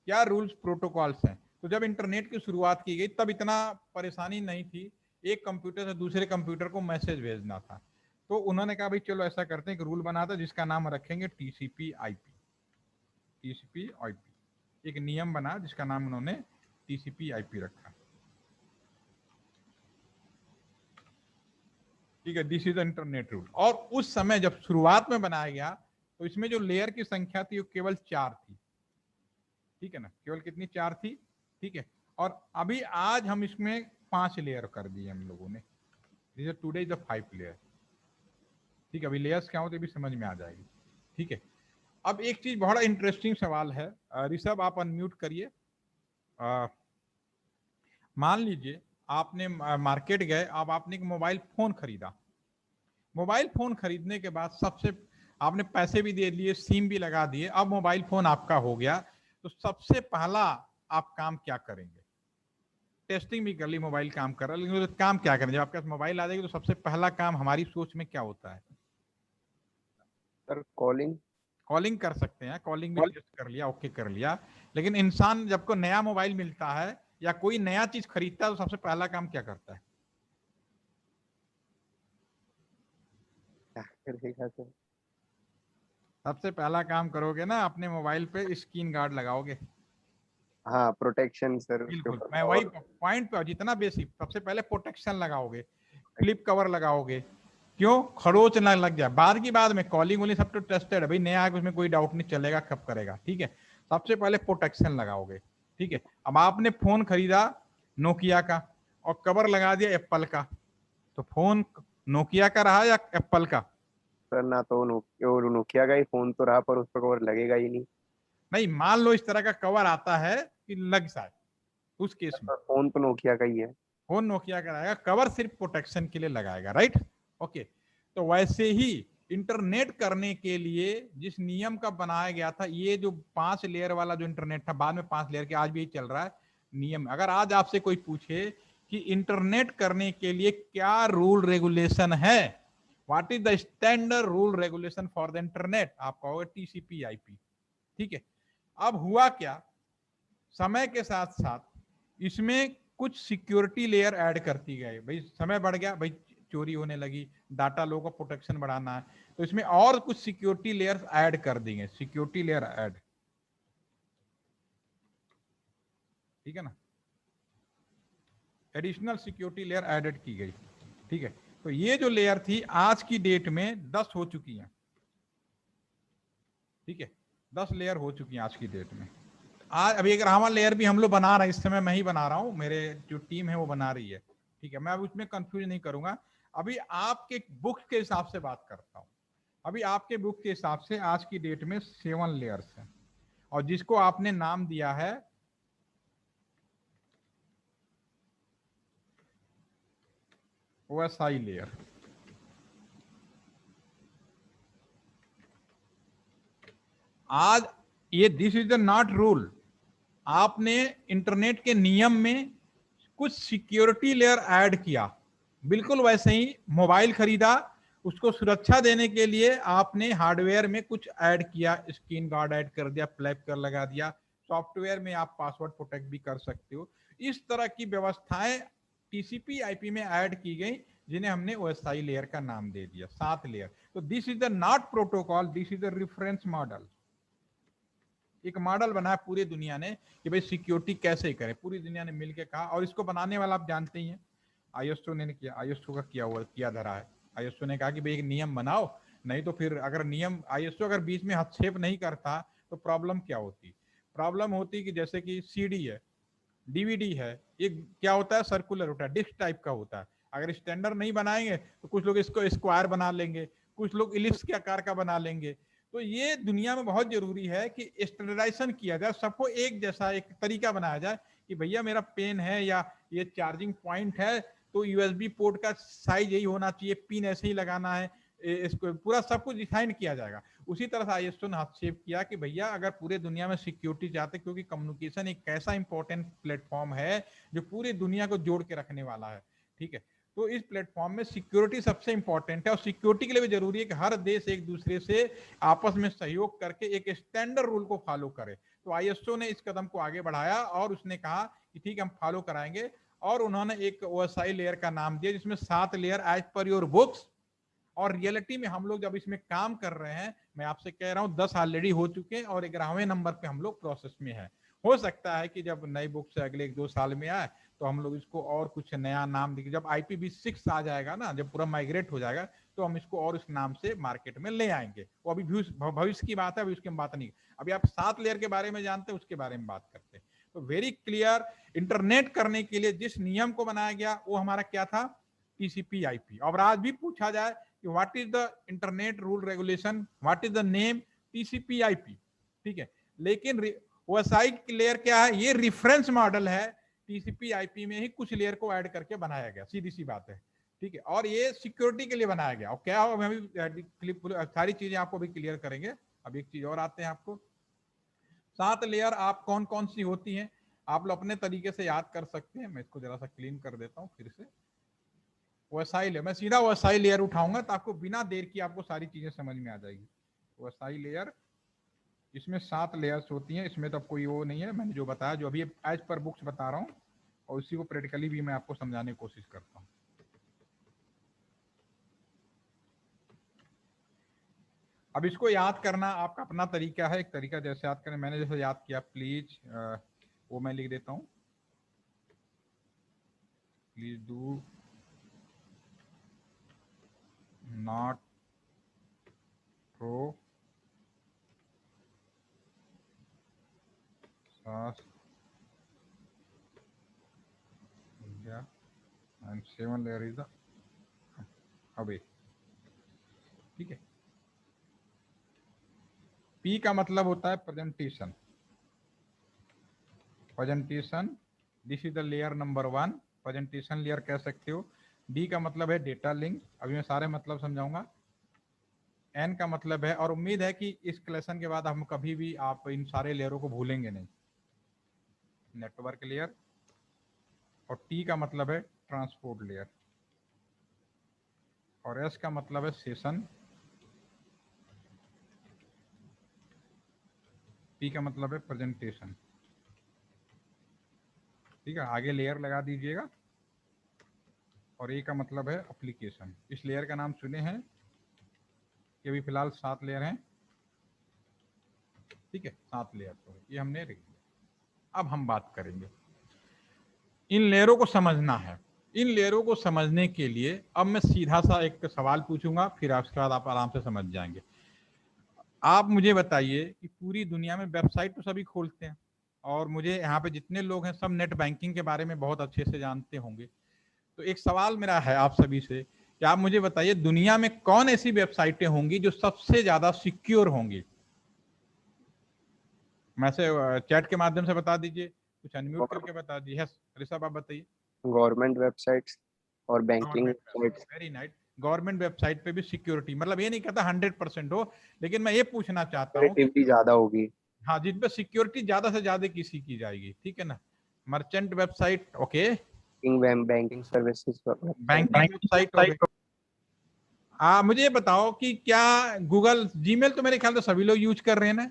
क्या रूल्स प्रोटोकॉल्स हैं? तो जब इंटरनेट की शुरुआत की गई तब इतना परेशानी नहीं थी, एक कंप्यूटर से दूसरे कंप्यूटर को मैसेज भेजना था। तो उन्होंने कहा भाई चलो ऐसा करते हैं कि रूल बनाता जिसका नाम रखेंगे टीसीपी आईपी। टीसीपी आईपी एक नियम बना जिसका नाम उन्होंने टीसीपी आईपी रखा, ठीक है। This is internet rule. और उस समय जब शुरुआत में बनाया गया तो इसमें जो लेयर की संख्या थी वो केवल 4 थी, ठीक है ना, केवल कितनी? 4 थी, ठीक है। और अभी आज हम इसमें 5 लेयर कर दिए हम लोगों ने। टुडे इज द 5 लेयर, ठीक है। अभी लेयर्स क्या होते भी समझ में आ जाएगी, ठीक है। अब एक चीज बड़ा इंटरेस्टिंग सवाल है, ऋषभ आप अनम्यूट करिए। मान लीजिए आपने मार्केट गए, अब आपने एक मोबाइल फोन खरीदा। मोबाइल फोन खरीदने के बाद सबसे, आपने पैसे भी दे दिए, सिम भी लगा दिए, अब मोबाइल फोन आपका हो गया, तो सबसे पहला आप काम क्या करेंगे? टेस्टिंग भी कर ली, मोबाइल काम कर रहा है, लेकिन काम क्या करें? जब आपके पास मोबाइल आ जाएगी तो सबसे पहला काम हमारी सोच में क्या होता है? Sir calling. कॉलिंग कर सकते हैं, कॉलिंग भी टेस्ट कर लिया, ओके कर लिया। लेकिन इंसान जब को नया मोबाइल मिलता है या कोई नया चीज खरीदता है तो सबसे पहला काम क्या करता है? सबसे पहला काम करोगे ना, अपने मोबाइल पे स्क्रीन गार्ड लगाओगे। हाँ, प्रोटेक्शन सर। बिल्कुल, मैं वही पॉइंट पे, जितना बेसिक, सबसे पहले प्रोटेक्शन लगाओगे, फ्लिप कवर लगाओगे। क्यों? खरोच ना लग जाए। बाद की बाद में कॉलिंग वॉलिंग सब तो टेस्टेड है भाई, नया है उसमें कोई डाउट नहीं, चलेगा, कब करेगा, ठीक है। सबसे पहले प्रोटेक्शन लगाओगे, ठीक है। अब आपने फोन खरीदा नोकिया का और कवर लगा दिया एप्पल का, तो फोन नोकिया का रहा या एप्पल का? सर ना तो नोकिया का ही फोन तो रहा, पर उस पर कवर लगेगा ही नहीं। नहीं, मान लो इस तरह का कवर आता है कि लग जाए, उस केस में फोन तो नोकिया का ही है। फोन नोकिया का रहेगा, कवर सिर्फ प्रोटेक्शन के लिए लगाएगा, राइट, ओके। तो वैसे ही इंटरनेट करने के लिए जिस नियम का बनाया गया था, ये जो 5 लेयर वाला जो इंटरनेट था, बाद में 5 लेयर के, आज भी चल रहा है नियम। अगर आज आपसे कोई पूछे कि इंटरनेट करने के लिए क्या रूल रेगुलेशन है, what is the standard rule regulation for the internet, आप कहोगे टीसीपी आईपी, ठीक है। अब हुआ क्या समय के साथ साथ इसमें कुछ सिक्योरिटी लेयर ऐड करती गई। भाई समय बढ़ गया, भाई चोरी होने लगी, डाटा लोगों का प्रोटेक्शन बढ़ाना है, तो इसमें और कुछ सिक्योरिटी लेयर्स ऐड कर दी गई, सिक्योरिटी लेयर ऐड, ठीक है ना, एडिशनल सिक्योरिटी लेयर एडेड की गई, ठीक है। तो ये जो लेयर थी आज की डेट में 10 हो चुकी हैं, ठीक है, 10 लेयर हो चुकी हैं आज की डेट में। आज अभी एक रामा लेयर भी हम लोग बना रहे हैं, इस समय मैं ही बना रहा हूँ, मेरे जो टीम है वो बना रही है, ठीक है। मैं अब उसमें कंफ्यूज नहीं करूंगा, अभी आपके बुक के हिसाब से बात करता हूँ। अभी आपके बुक के हिसाब से आज की डेट में 7 लेयर्स हैं, और जिसको आपने नाम दिया है OSI लेयर। आज ये this is the not rule, आपने इंटरनेट के नियम में कुछ सिक्योरिटी लेयर ऐड किया, बिल्कुल वैसे ही मोबाइल खरीदा, उसको सुरक्षा देने के लिए आपने हार्डवेयर में कुछ ऐड किया, स्क्रीन गार्ड ऐड कर दिया, फ्लैप कर लगा दिया, सॉफ्टवेयर में आप पासवर्ड प्रोटेक्ट भी कर सकते हो। इस तरह की व्यवस्थाएं टीसीपी आईपी में ऐड की गई, जिन्हें हमने ओएसआई लेयर का नाम दे दिया, 7 लेयर। तो this is the not protocol, this is the reference model. एक मॉडल बनाया पूरी दुनिया ने कि भाई सिक्योरिटी कैसे करें, पूरी दुनिया ने मिलकर कहा, और इसको बनाने वाला आप जानते ही हैं, आईएसओ ने किया, आईएसओ का किया धरा है। आईएसओ ने कहा कि भाई एक नियम बनाओ, नहीं तो फिर अगर नियम आईएसओ अगर बीच में हस्तक्षेप नहीं करता तो प्रॉब्लम क्या होती, प्रॉब्लम होती कि जैसे कि सीडी है, डीवीडी है, ये क्या होता है, सर्कुलर होता है, डिस्क टाइप का होता है। अगर स्टैंडर्ड नहीं बनाएंगे तो कुछ लोग इसको स्क्वायर बना लेंगे, कुछ लोग इलिप्स के आकार का बना लेंगे। तो ये दुनिया में बहुत जरूरी है कि स्टैंडर्डाइजेशन किया जाए, सबको एक जैसा एक तरीका बनाया जाए कि भैया मेरा पेन है या ये चार्जिंग पॉइंट है तो यूएसबी पोर्ट का साइज यही होना चाहिए, पिन ऐसे ही लगाना है, इसको पूरा सब कुछ डिफाइन किया जाएगा। उसी तरह से आईएसओ ने हस्तक्षेप किया कि भैया अगर पूरे दुनिया में सिक्योरिटी चाहते, क्योंकि कम्युनिकेशन एक ऐसा इंपॉर्टेंट प्लेटफॉर्म है जो पूरी दुनिया को जोड़ के रखने वाला है, ठीक है, तो इस प्लेटफॉर्म में सिक्योरिटी सबसे इंपॉर्टेंट है, और सिक्योरिटी के लिए भी जरूरी है कि हर देश एक दूसरे से आपस में सहयोग करके एक स्टैंडर्ड रूल को फॉलो करे। तो आईएसओ ने इस कदम को आगे बढ़ाया और उसने कहा कि ठीक है हम फॉलो कराएंगे, और उन्होंने एक ओएसआई लेयर का नाम दिया जिसमें 7 layer as per your books. और रियलिटी में हम लोग जब इसमें काम कर रहे हैं, मैं आपसे कह रहा हूं 10 ऑलरेडी हो चुके हैं और 11वें नंबर पे हम लोग प्रोसेस में है। हो सकता है कि जब नई बुक से अगले 1-2 साल में आए तो हम लोग इसको और कुछ नया नाम देंगे, जब IPv6 आ जाएगा ना, जब पूरा माइग्रेट हो जाएगा तो हम इसको और उस नाम से मार्केट में ले आएंगे। वो अभी भविष्य की बात है, अभी उसकी बात नहीं। अभी आप 7 लेयर के बारे में जानते हैं, उसके बारे में बात करते हैं। तो वेरी क्लियर, इंटरनेट करने के लिए जिस नियम को बनाया गया वो हमारा क्या था, TCP IP। और आज भी पूछा जाए कि what is the internet rule regulation, what is the name, TCP IP, ठीक है। लेकिन ओएसआई लेयर क्या है, ये रेफरेंस मॉडल है, TCP IP में ही कुछ लेयर को ऐड करके बनाया गया, सीधी सी बात है, ठीक है। और ये सिक्योरिटी के लिए बनाया गया। और क्या हो, हम सारी चीजें आपको भी क्लियर करेंगे। अब एक चीज और आते हैं आपको, 7 लेयर आप कौन कौन सी होती हैं, आप लोग अपने तरीके से याद कर सकते हैं। मैं इसको जरा सा क्लीन कर देता हूँ फिर से। ओएसआई लेयर, मैं सीधा ओएसआई लेयर उठाऊंगा तो आपको बिना देर की आपको सारी चीजें समझ में आ जाएगी। ओएसआई लेयर, इसमें 7 लेयर्स होती हैं, इसमें तो कोई वो नहीं है, मैंने जो बताया, जो अभी एज पर बुक्स बता रहा हूँ, और उसी को प्रैक्टिकली भी मैं आपको समझाने की कोशिश करता हूँ। अब इसको याद करना आपका अपना तरीका है, एक तरीका जैसे याद करें, मैंने जैसे याद किया, प्लीज वो मैं लिख देता हूँ, please do not throw sauce India and 7 layer is the away, ठीक है। P का मतलब होता है presentation, presentation, this is the layer number 1, presentation layer कह सकते हो। D का मतलब है डेटा लिंक, अभी मैं सारे मतलब समझाऊंगा। N का मतलब है, और उम्मीद है कि इस क्लेशन के बाद हम कभी भी आप इन सारे लेयरों को भूलेंगे नहीं, नेटवर्क लेयर। और T का मतलब है ट्रांसपोर्ट लेयर, और S का मतलब है सेशन, P का मतलब है प्रेजेंटेशन। ठीक है, आगे लेयर लगा दीजिएगा। और ए का मतलब है एप्लीकेशन। इस लेयर का नाम सुने हैं कि अभी फिलहाल 7 लेयर हैं। ठीक है, 7 लेयर तो ये हमने लिख दिया। अब हम बात करेंगे, इन लेयरों को समझना है। इन लेयरों को समझने के लिए अब मैं सीधा सा एक सवाल पूछूंगा, फिर उसके बाद आप आराम से समझ जाएंगे। आप मुझे बताइए कि पूरी दुनिया में वेबसाइट तो सभी खोलते हैं, और मुझे यहाँ पे जितने लोग हैं सब नेट बैंकिंग के बारे में बहुत अच्छे से जानते होंगे। तो एक सवाल मेरा है आप सभी से कि आप मुझे बताइए दुनिया में कौन ऐसी वेबसाइटें होंगी जो सबसे ज्यादा सिक्योर होंगी? मैं से चैट के माध्यम से बता दीजिए, कुछ अनम्यूट करके बता दीजिए। यस ऋषभ आप बताइए। गवर्नमेंट वेबसाइट्स और banking websites. Very nice. Government website पे भी सिक्योरिटी, मतलब ये नहीं कहता 100% हो, लेकिन मैं ये पूछना चाहता हूँ सिक्योरिटी ज्यादा होगी। हाँ, जिन पे सिक्योरिटी ज्यादा से ज्यादा किसी की जाएगी, ठीक है ना। Merchant website, okay, banking services banking website हो गई। मुझे ये बताओ कि क्या गूगल जीमेल तो मेरे ख्याल से सभी लोग यूज कर रहे हैं ना,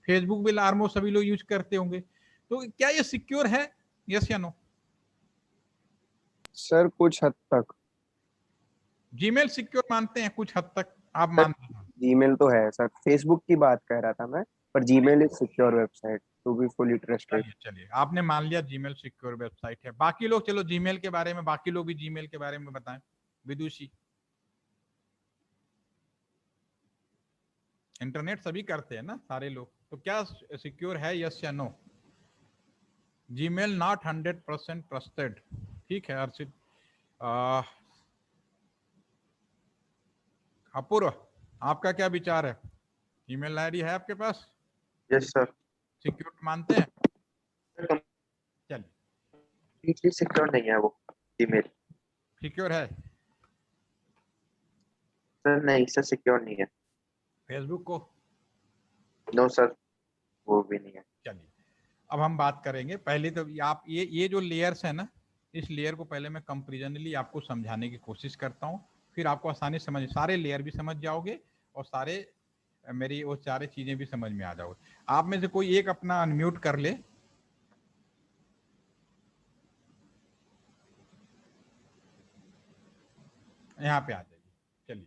फेसबुक भी ऑलमोस्ट सभी लोग यूज करते होंगे, तो क्या ये सिक्योर है? यस या नो? सर कुछ हद तक। जीमेल सिक्योर मानते हैं कुछ हद तक, आप मानते हैं? जीमेल तो है सर, फेसबुक की बात कह रहा था मैं, पर Gmail is secure website to be fully trusted. चलिए चलिए, आपने मान लिया जीमेल सिक्योर वेबसाइट है। बाकी लोग, चलो जीमेल के बारे में बाकी लोग भी जीमेल के बारे में बताएं। विदुषी, इंटरनेट सभी करते हैं ना सारे लोग, तो क्या सिक्योर है? यस या नो? Gmail not 100% trusted. ठीक है अर्षित। अपूर्व, आपका क्या विचार है? ईमेल आईडी है आपके पास? Yes sir. सिक्योर मानते हैं? चलिए, कंप्लीटली सिक्योर नहीं है वो जीमेल। सिक्योर है। सर नहीं सर, सिक्योर नहीं है। फेसबुक को? नो सर, वो भी नहीं है। चलिए, अब हम बात करेंगे। पहले तो आप ये जो लेयर्स है ना, इस लेयर को पहले मैं कंपेरिजनली आपको समझाने की कोशिश करता हूँ, फिर आपको आसानी समझ, सारे लेयर भी समझ जाओगे और सारे मेरी वो सारे चीजें भी समझ में आ जाओगे। आप में से कोई एक अपना अनम्यूट कर ले। यहाँ पे आ जाइए। चलिए,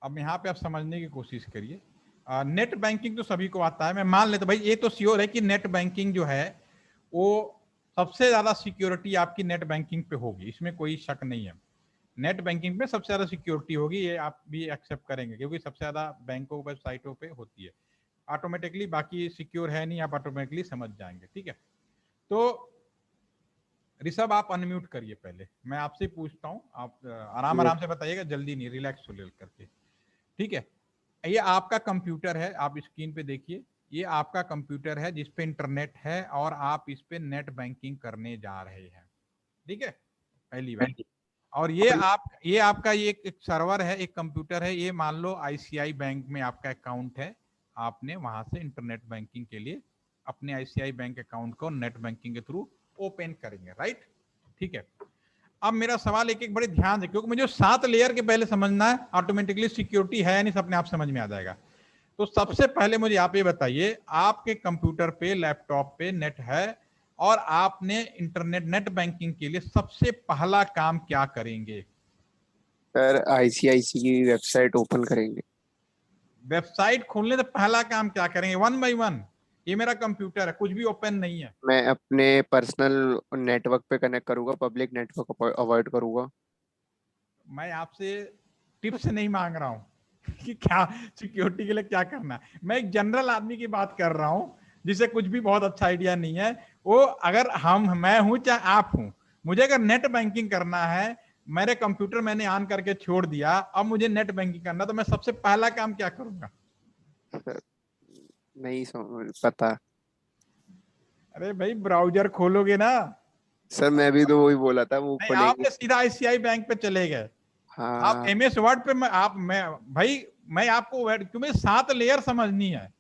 अब यहाँ पे आप समझने की कोशिश करिए। नेट बैंकिंग तो सभी को आता है, मैं मान लेता भाई, ये तो श्योर है कि नेट बैंकिंग जो है वो सबसे ज्यादा सिक्योरिटी आपकी नेट बैंकिंग पे होगी, इसमें कोई शक नहीं है। नेट बैंकिंग पे सबसे ज्यादा सिक्योरिटी होगी, ये आप भी एक्सेप्ट करेंगे, क्योंकि सबसे ज्यादा बैंकों वेबसाइटों पे होती है। ऑटोमेटिकली बाकी सिक्योर है नहीं, आप ऑटोमेटिकली समझ जाएंगे। ठीक है, तो ऋषभ आप अनम्यूट करिए पहले, मैं आपसे ही पूछता हूँ, आप आराम आराम से बताइएगा, जल्दी नहीं, रिलैक्स करके। ठीक है, ये आपका कंप्यूटर है, आप स्क्रीन पे देखिए, ये आपका कंप्यूटर है जिसपे इंटरनेट है और आप इस पे नेट बैंकिंग करने जा रहे हैं। ठीक है, पहली बात। और ये आपका ये एक सर्वर है, एक कंप्यूटर है, ये मान लो आईसीआई बैंक में आपका अकाउंट है, आपने वहां से इंटरनेट बैंकिंग के लिए अपने आईसीआई बैंक अकाउंट को नेट बैंकिंग के थ्रू ओपन करेंगे, राइट? ठीक है, अब मेरा सवाल एक एक बड़े ध्यान से, क्योंकि मुझे 7 लेयर के पहले समझना है, ऑटोमेटिकली सिक्योरिटी है या नहीं अपने आप समझ में आ जाएगा। तो सबसे पहले मुझे आप ये बताइए, आपके कंप्यूटर पे, लैपटॉप पे नेट है और आपने इंटरनेट नेट बैंकिंग के लिए सबसे पहला काम क्या करेंगे? सर आईसीआईसी की वेबसाइट ओपन करेंगे। वेबसाइट खोलने से पहला काम क्या करेंगे? 1 बाय 1। ये मेरा कंप्यूटर है, कुछ भी ओपन नहीं है। मैं अपने पर्सनल नेटवर्क पे कनेक्ट करूंगा, पब्लिक नेटवर्क अवॉइड करूंगा। मैं आपसे टिप्स नहीं मांग रहा हूँ कि क्या सिक्योरिटी के लिए क्या करना है, मैं एक जनरल आदमी की बात कर रहा हूँ जिसे कुछ भी बहुत अच्छा आइडिया नहीं है। वो अगर मैं हूं चाहे आप हूं, मुझे अगर नेट बैंकिंग करना है, मेरे कंप्यूटर मैंने ऑन करके छोड़ दिया, अब मुझे नेट बैंकिंग करना, तो मैं सबसे पहला काम क्या करूंगा? नहीं पता। अरे भाई, ब्राउजर खोलोगे ना। सर मैं भी तो वही बोला था, वो नहीं, खोलेंगे। आपने सीधा आईसीआई बैंक पे चले गए। आप हाँ एमएस वर्ड पे भाई मैं आपको तुम्हें 7 लेयर समझनी है,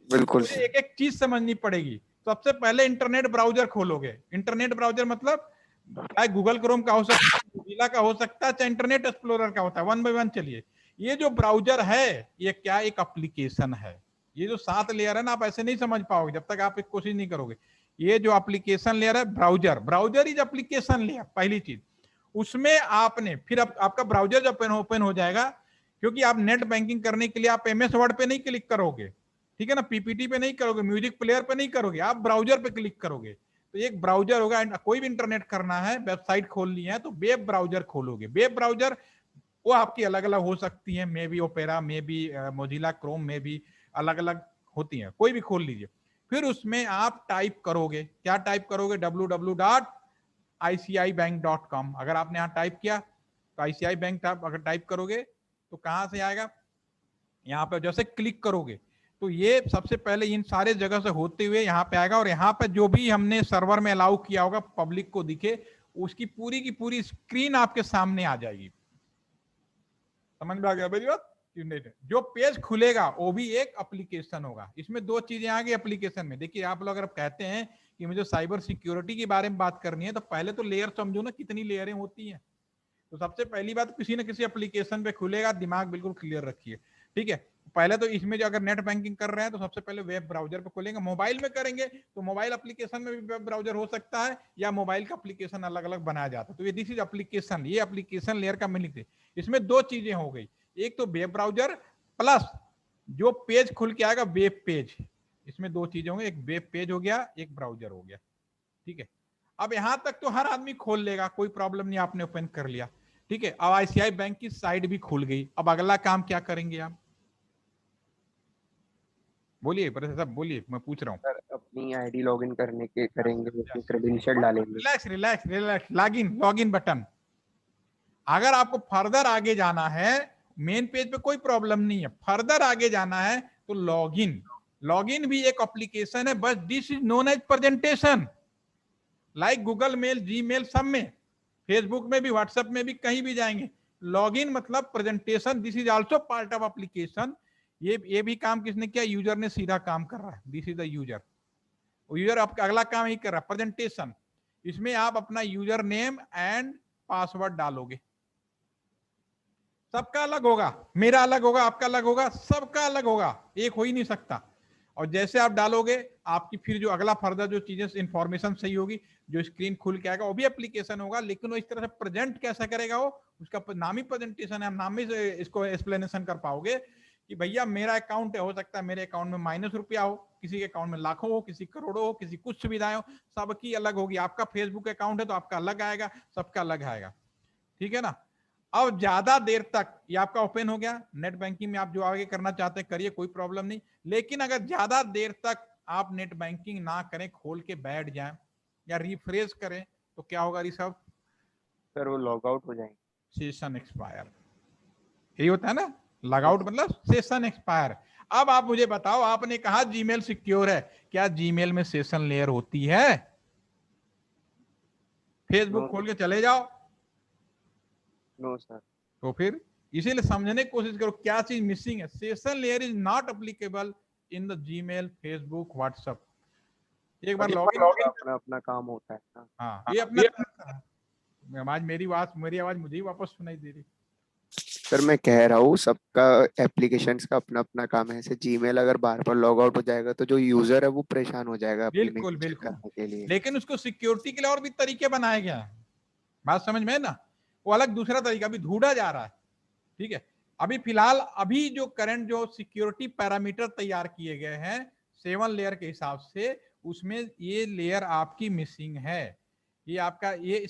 बिल्कुल। मुझे एक एक चीज समझनी पड़ेगी। सबसे पहले इंटरनेट ब्राउजर खोलोगे। इंटरनेट ब्राउजर मतलब चाहे गूगल क्रोम का हो सकता है, मोजिला का हो सकता है, चाहे इंटरनेट एक्सप्लोरर का होता है। 1 बाय 1 चलिए। ये जो ब्राउजर है, ये क्या एक एप्लीकेशन है। ये जो 7 लेयर है ना, आप ऐसे नहीं समझ पाओगे जब तक आप एक कोशिश नहीं करोगे। ये जो एप्लीकेशन लेयर है, ब्राउजर इज एप्लीकेशन लेयर, पहली चीज। उसमें आपने फिर आपका ब्राउजर जब ओपन हो जाएगा, क्योंकि आप नेट बैंकिंग करने के लिए आप एमएस वर्ड पे नहीं क्लिक करोगे, ठीक है ना, पीपीटी पे नहीं करोगे, म्यूजिक प्लेयर पे नहीं करोगे, आप ब्राउजर पे क्लिक करोगे। तो एक ब्राउजर होगा, कोई भी इंटरनेट करना है, वेबसाइट खोलनी है तो वेब ब्राउजर खोलोगे। वेब ब्राउजर वो आपकी अलग अलग हो सकती है, may be opera, may be Mozilla Chrome, may be अलग अलग होती है, कोई भी खोल लीजिए। फिर उसमें आप टाइप करोगे, क्या टाइप करोगे, www.icibank.com। अगर आपने यहाँ टाइप किया तो ICI बैंक अगर टाइप करोगे तो कहां से आएगा, यहाँ पे जैसे क्लिक करोगे तो ये सबसे पहले इन सारे जगह से होते हुए यहाँ पे आएगा, और यहाँ पे जो भी हमने सर्वर में अलाउ किया होगा पब्लिक को दिखे, उसकी पूरी की पूरी स्क्रीन आपके सामने आ जाएगी। समझ में आ गया मेरी बात? जो पेज खुलेगा वो भी एक एप्लीकेशन होगा। इसमें दो चीजें आ गई एप्लीकेशन में। देखिए आप लोग अगर कहते हैं कि मुझे साइबर सिक्योरिटी के बारे में बात करनी है, तो पहले तो लेयर समझो ना, कितनी लेयरें होती हैं। तो सबसे पहली बात, किसी न किसी एप्लीकेशन पे खुलेगा, दिमाग बिल्कुल क्लियर रखिए, ठीक है। पहले तो इसमें जो अगर नेट बैंकिंग कर रहे हैं तो सबसे पहले वेब ब्राउजर पे खोलेंगे। मोबाइल में करेंगे तो मोबाइल एप्लीकेशन में भी वेब ब्राउजर हो सकता है, या मोबाइल का एप्लीकेशन अलग अलग बनाया जाता है। तो ये दिस इज एप्लीकेशन, ये एप्लीकेशन लेयर का मीनिंग थे। इसमें दो चीजें हो गई, एक तो वेब ब्राउजर प्लस जो पेज खुल के आएगा वेब पेज। इसमें दो चीजें होंगी, एक वेब पेज हो गया, एक ब्राउजर हो गया, ठीक है। अब यहां तक तो हर आदमी खोल लेगा, कोई प्रॉब्लम नहीं, आपने ओपन कर लिया, ठीक है। अब ICI बैंक की साइट भी खुल गई। अब अगला काम क्या करेंगे आप, बोलिए साहब, बोलिए, मैं पूछ रहा हूँ। सर अपनी आईडी लॉगिन करने के करेंगे, उसमें क्रेडेंशियल डालेंगे। Relax relax relax, login button. अगर आपको फर्दर आगे जाना है, मेन पेज पे कोई प्रॉब्लम नहीं है, फर्दर आगे जाना है तो लॉगिन भी एक एप्लीकेशन है, बस this is known as presentation. Like Google mail, Gmail, सब में, फेसबुक में भी, व्हाट्सएप में भी, कहीं भी जाएंगे, लॉगिन मतलब presentation. This is also part of application. ये भी काम किसने किया, यूजर ने सीधा काम कर रहा है, दिस इज द यूजर आपका अगला काम ही कर रहा है, प्रेजेंटेशन। इसमें आप अपना यूजर नेम एंड पासवर्ड डालोगे, सबका अलग होगा, मेरा अलग होगा, आपका अलग होगा, सबका अलग होगा, एक हो ही नहीं सकता। और जैसे आप डालोगे, आपकी फिर जो अगला फर्दर जो चीजें इंफॉर्मेशन सही होगी, जो स्क्रीन खुल के आएगा वो भी एप्लीकेशन होगा, लेकिन वो इस तरह से प्रेजेंट कैसा करेगा, वो उसका नाम ही प्रेजेंटेशन है। नाम ही से इसको एक्सप्लेनेशन कर पाओगे कि भैया मेरा अकाउंट है, हो सकता है मेरे अकाउंट में -रुपया हो, किसी के अकाउंट में लाखों हो, किसी करोड़ों हो, किसी कुछ सुविधाएं हो, सबकी अलग होगी। आपका फेसबुक अकाउंट है तो आपका अलग आएगा, सबका अलग आएगा, ठीक है ना। अब ज्यादा देर तक ये आपका ओपन हो गया, नेट बैंकिंग में आप जो आगे करना चाहते हैं करिए, कोई प्रॉब्लम नहीं। लेकिन अगर ज्यादा देर तक आप नेट बैंकिंग ना करें, खोल के बैठ जाएं या रिफ्रेश करें, तो क्या होगा ऋषभ? सर वो लॉग आउट हो जाएंगे, सेशन एक्सपायर। यही होता है ना, लॉग आउट मतलब सेशन एक्सपायर। अब आप मुझे बताओ, आपने कहा जीमेल सिक्योर है, क्या जीमेल में सेशन लेयर होती है? फेसबुक खोल के चले जाओ, नो सर। तो फिर इसीलिए समझने की कोशिश करो क्या चीज मिसिंग है। Session layer is not applicable in the Gmail, Facebook, WhatsApp. एक बार लॉगिन अपना अपना काम होता है ना। हाँ, ये अपना आवाज, मेरी आवाज मुझे ही वापस सुनाई दे रही। सर मैं कह रहा हूँ सबका एप्लीकेशंस का अपना अपना काम है। ऐसे जीमेल अगर बार बार लॉग आउट हो जाएगा तो जो यूजर है वो परेशान हो जाएगा अपनी बिल्कुल मेल चेक बिल्कुल, करने के लिए। लेकिन उसको सिक्योरिटी के लिए और भी तरीके बनाए गए हैं, बात समझ में है ना। वो अलग दूसरा तरीका अभी ढूंढा जा रहा है, ठीक है। अभी फिलहाल अभी जो करंट जो सिक्योरिटी पैरामीटर तैयार किए गए हैं 7 लेयर के हिसाब से, उसमें ये लेयर आपकी मिसिंग है। ये आपका ये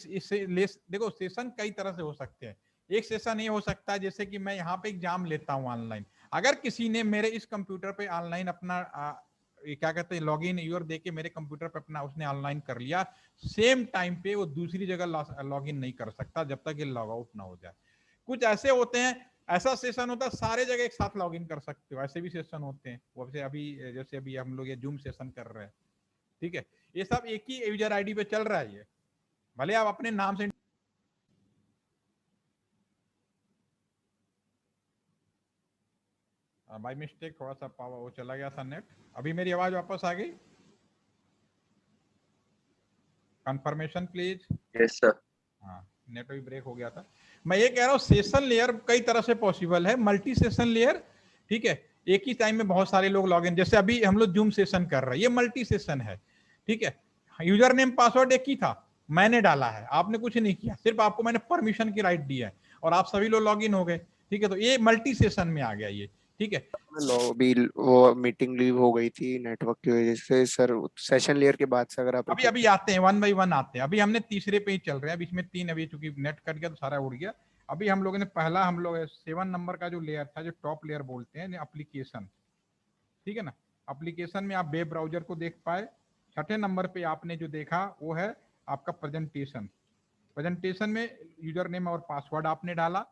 देखो, सेशन कई तरह से हो सकते हैं। एक सेशन ये हो सकता है जैसे कि मैं यहाँ पे एग्जाम लेता हूँ ऑनलाइन, अगर किसी ने मेरे इस कंप्यूटर पे ऑनलाइन अपना ये क्या कहते हैं लॉगिन यूर दे के मेरे कंप्यूटर पे अपना उसने ऑनलाइन कर लिया, सेम टाइम पे वो दूसरी जगह लॉगिन नहीं कर सकता जब तक ये लॉग आउट ना हो जाए। कुछ ऐसे होते हैं, ऐसा सेशन होता है सारे जगह एक साथ लॉगिन कर सकते हो, ऐसे भी सेशन होते हैं। वैसे अभी जैसे अभी हम लोग ये जूम सेशन कर रहे हैं, ठीक है, ये सब एक ही यूजर आईडी पे चल रहा है। ये भले आप अपने नाम से बाय मिस्टेक थोड़ा सा पावर वो चला गया था नेट। अभी मेरी आवाज वापस आ गई? Confirmation please. Yes sir. हाँ, नेट भी ब्रेक हो गया था। मैं ये कह रहा हूँ सेशन लेयर कई तरह से पॉसिबल है, मल्टी सेशन लेयर, ठीक है। एक ही टाइम में बहुत सारे लोग लॉगिन, जैसे अभी हम लोग जूम सेशन कर रहे हैं, ये मल्टी सेशन है, ठीक है। यूजर नेम पासवर्ड एक ही था, मैंने डाला है, आपने कुछ नहीं किया, सिर्फ आपको मैंने परमिशन की राइट दी है और आप सभी लोग लॉगिन हो गए। ठीक है, तो ये मल्टी सेशन में आ गया ये। ठीक है, लॉबी वो मीटिंग लीव हो गई थी नेटवर्क की वजह से सर। सेशन लेयर के बाद से अगर आप अभी अभी आते हैं, 1 बाई 1 आते हैं। अभी हमने तीसरे पे ही चल रहे हैं, अभी इसमें 3, अभी चूंकि नेट कट गया तो सारा उड़ गया। अभी हम लोगों ने पहला, हम लोग 7 नंबर का जो लेयर था, जो टॉप लेयर बोलते हैं, एप्लीकेशन। ठीक है ना, एप्लीकेशन में आप वेब ब्राउजर को देख पाए। छठे नंबर पे आपने जो देखा वो है आपका प्रेजेंटेशन। प्रेजेंटेशन में यूजर नेम और पासवर्ड आपने डाला।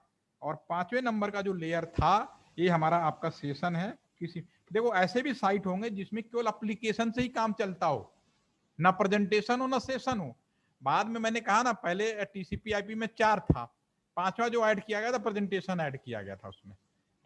और 5वें नंबर का जो लेयर था, ये हमारा आपका सेशन है। किसी, देखो ऐसे भी साइट होंगे जिसमें केवल एप्लीकेशन से ही काम चलता हो, ना प्रेजेंटेशन हो ना सेशन हो। बाद में मैंने कहा ना, पहले टीसीपी आईपी में 4 था, 5वां जो ऐड किया गया था प्रेजेंटेशन ऐड किया गया था उसमें।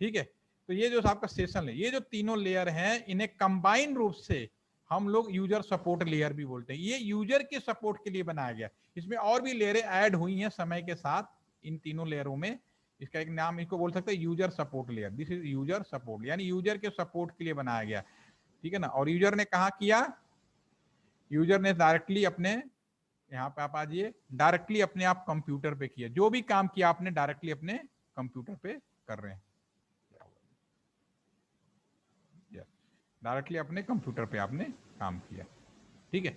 ठीक है, तो ये जो आपका सेशन है, ये जो तीनों लेयर हैं, इन्हें कंबाइन रूप से हम लोग यूजर सपोर्ट लेयर भी बोलते हैं। ये यूजर के सपोर्ट के लिए बनाया गया। इसमें और भी लेयरें ऐड हुई हैं समय के साथ इन तीनों लेयरों में। इसका एक नाम इसको बोल सकते हैं user support layer. This is user support, यानी यूजर के सपोर्ट के लिए बनाया गया। ठीक है ना, और यूजर ने कहा किया, यूजर ने डायरेक्टली अपने, यहाँ पे आप आ जाइए, डायरेक्टली अपने आप कंप्यूटर पे किया। जो भी काम किया आपने डायरेक्टली अपने कंप्यूटर पे कर रहे हैं, डायरेक्टली अपने कंप्यूटर पे आपने काम किया। ठीक है,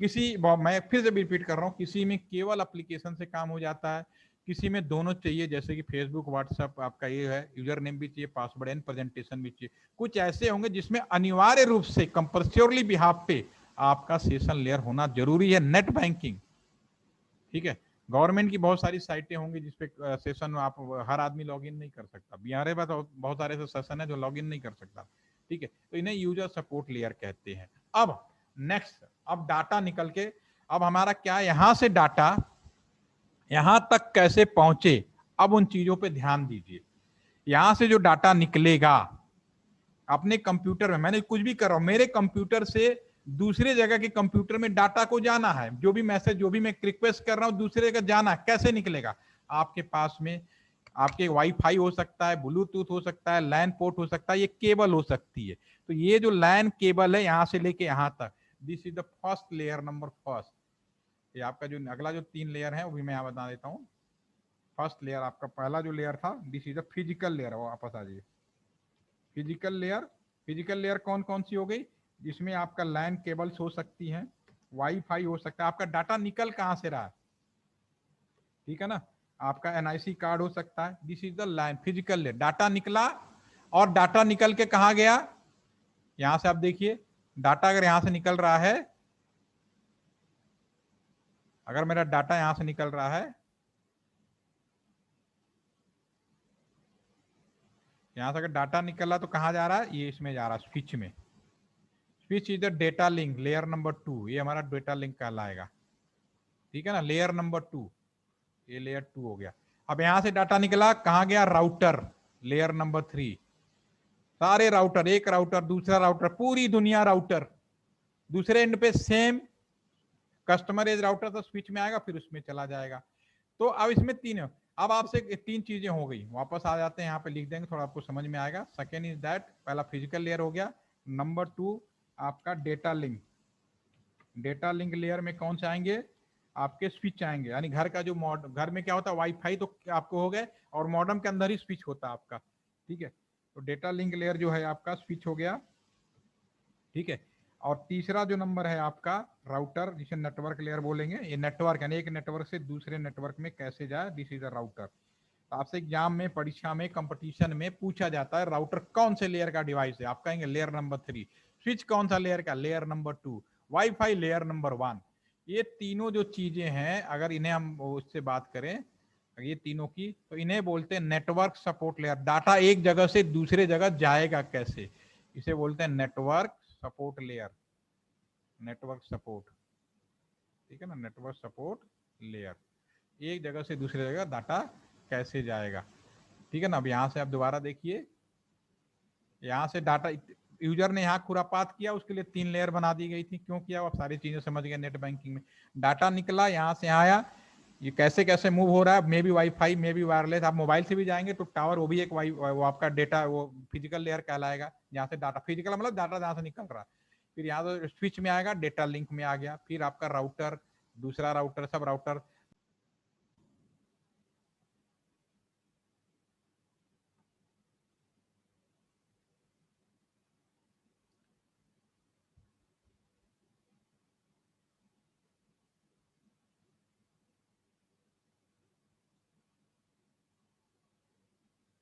किसी, मैं फिर से रिपीट कर रहा हूँ, किसी में केवल एप्लीकेशन से काम हो जाता है, किसी में दोनों चाहिए, जैसे कि फेसबुक व्हाट्सएप आपका ये है, यूजर नेम भी चाहिए, पासवर्ड एंड प्रेजेंटेशन भी चाहिए। कुछ ऐसे होंगे जिसमें अनिवार्य रूप से कंपल्सरी बिहाफ पे आपका सेशन लेयर होना जरूरी है। नेट बैंकिंग, ठीक है, गवर्नमेंट की बहुत सारी साइटें होंगी जिसपे सेशन आप, हर आदमी लॉगिन नहीं कर सकता। बिहार में तो बहुत सारे सेशन है जो लॉगिन नहीं कर सकता। ठीक है, तो इन्हें यूजर सपोर्ट लेयर कहते हैं। अब नेक्स्ट, अब डाटा निकल के, अब हमारा क्या, यहां से डाटा यहां तक कैसे पहुंचे, अब उन चीजों पे ध्यान दीजिए। यहां से जो डाटा निकलेगा अपने कंप्यूटर में, मैंने कुछ भी कर रहा हूं, मेरे कंप्यूटर से दूसरे जगह के कंप्यूटर में डाटा को जाना है, जो भी मैसेज, जो भी मैं रिक्वेस्ट कर रहा हूं दूसरे जगह जाना है, कैसे निकलेगा? आपके पास में आपके वाईफाई हो सकता है, ब्लूटूथ हो सकता है, लैन पोर्ट हो सकता है, ये केबल हो सकती है। तो ये जो लैन केबल है यहां से लेके यहां तक, this is the first layer, number first. ये आपका जो अगला जो 3 लेयर है वो भी मैं यहाँ बता देता हूँ। फर्स्ट लेयर आपका पहला जो लेयर था, this is the physical layer. वो वापस आ जाइए, फिजिकल लेयर। फिजिकल लेयर कौन कौन सी हो गई? जिसमें आपका लैन केबल्स हो सकती हैं, वाईफाई हो सकता है। आपका डाटा निकल कहां से रहा है? ठीक है ना, आपका एनआईसी कार्ड हो सकता है। This is the LAN physical layer. Data निकला, और डाटा निकल के कहां गया? यहां से आप देखिए, डाटा अगर यहां से निकल रहा है, अगर मेरा डाटा यहां से निकल रहा है, यहां से अगर डाटा निकल रहा तो कहां जा रहा है? ये इसमें जा रहा है, स्विच में। Switch is the data link, layer number 2। ये हमारा डेटा लिंक कहलाएगा। ठीक है ना, लेयर नंबर 2, ये लेयर 2 हो गया। अब यहां से डाटा निकला, कहां गया? Router, layer number 3। सारे राउटर, एक राउटर, दूसरा राउटर, पूरी दुनिया राउटर, दूसरे एंड पे सेम कस्टमर एज राउटर, तो स्विच में आएगा, फिर उसमें चला जाएगा। तो अब इसमें 3 है। अब आपसे 3 चीजें हो गई, वापस आ जाते हैं, यहाँ पे लिख देंगे, थोड़ा आपको समझ में आएगा। सेकेंड इज दैट, पहला फिजिकल लेयर हो गया। नंबर 2 आपका data link. Data link layer में कौन से आएंगे? आपके स्विच आएंगे, यानी घर का जो घर में क्या होता है, वाईफाई तो आपको हो गए, और मॉडेम के अंदर ही स्विच होता है आपका। ठीक है, तो डेटा लिंक लेयर जो है आपका स्विच हो गया। ठीक है, और तीसरा जो नंबर है आपका राउटर, जिसे नेटवर्क लेयर बोलेंगे। ये नेटवर्क यानी एक नेटवर्क से दूसरे नेटवर्क में कैसे जाए, दिस इज अ राउटर। आपसे एग्जाम में, परीक्षा में, कंपटीशन में पूछा जाता है, राउटर कौन से लेयर का डिवाइस है? आप कहेंगे लेयर नंबर 3। स्विच कौन सा लेयर का? Layer number 2। Wifi layer number 1। ये तीनों जो चीजें हैं, अगर इन्हें हम उससे बात करें, ये तीनों की, तो इन्हें बोलते हैं नेटवर्क सपोर्ट लेयर। डाटा एक जगह से दूसरे जगह जाएगा कैसे, इसे बोलते हैं network support layer. Network support, ठीक है ना, नेटवर्क सपोर्ट लेयर। एक जगह से दूसरी जगह डाटा कैसे जाएगा। ठीक है ना, अब यहां से आप दोबारा देखिए, यहां से डाटा, यूजर ने यहाँ खुरापात किया, उसके लिए 3 लेयर बना दी गई थी। क्यों किया? आप सारी चीजें समझ गए। नेट बैंकिंग में डाटा निकला, यहाँ से आया, ये कैसे कैसे मूव हो रहा है, may be wifi, may be wireless. आप मोबाइल से भी जाएंगे तो टावर, वो भी एक वो आपका डेटा, वो फिजिकल लेयर कहलाएगा। जहाँ से डाटा, फिजिकल मतलब डाटा जहाँ से निकल रहा है। फिर यहाँ तो स्विच में आएगा, डेटा लिंक में आ गया, फिर आपका राउटर, दूसरा राउटर, सब राउटर।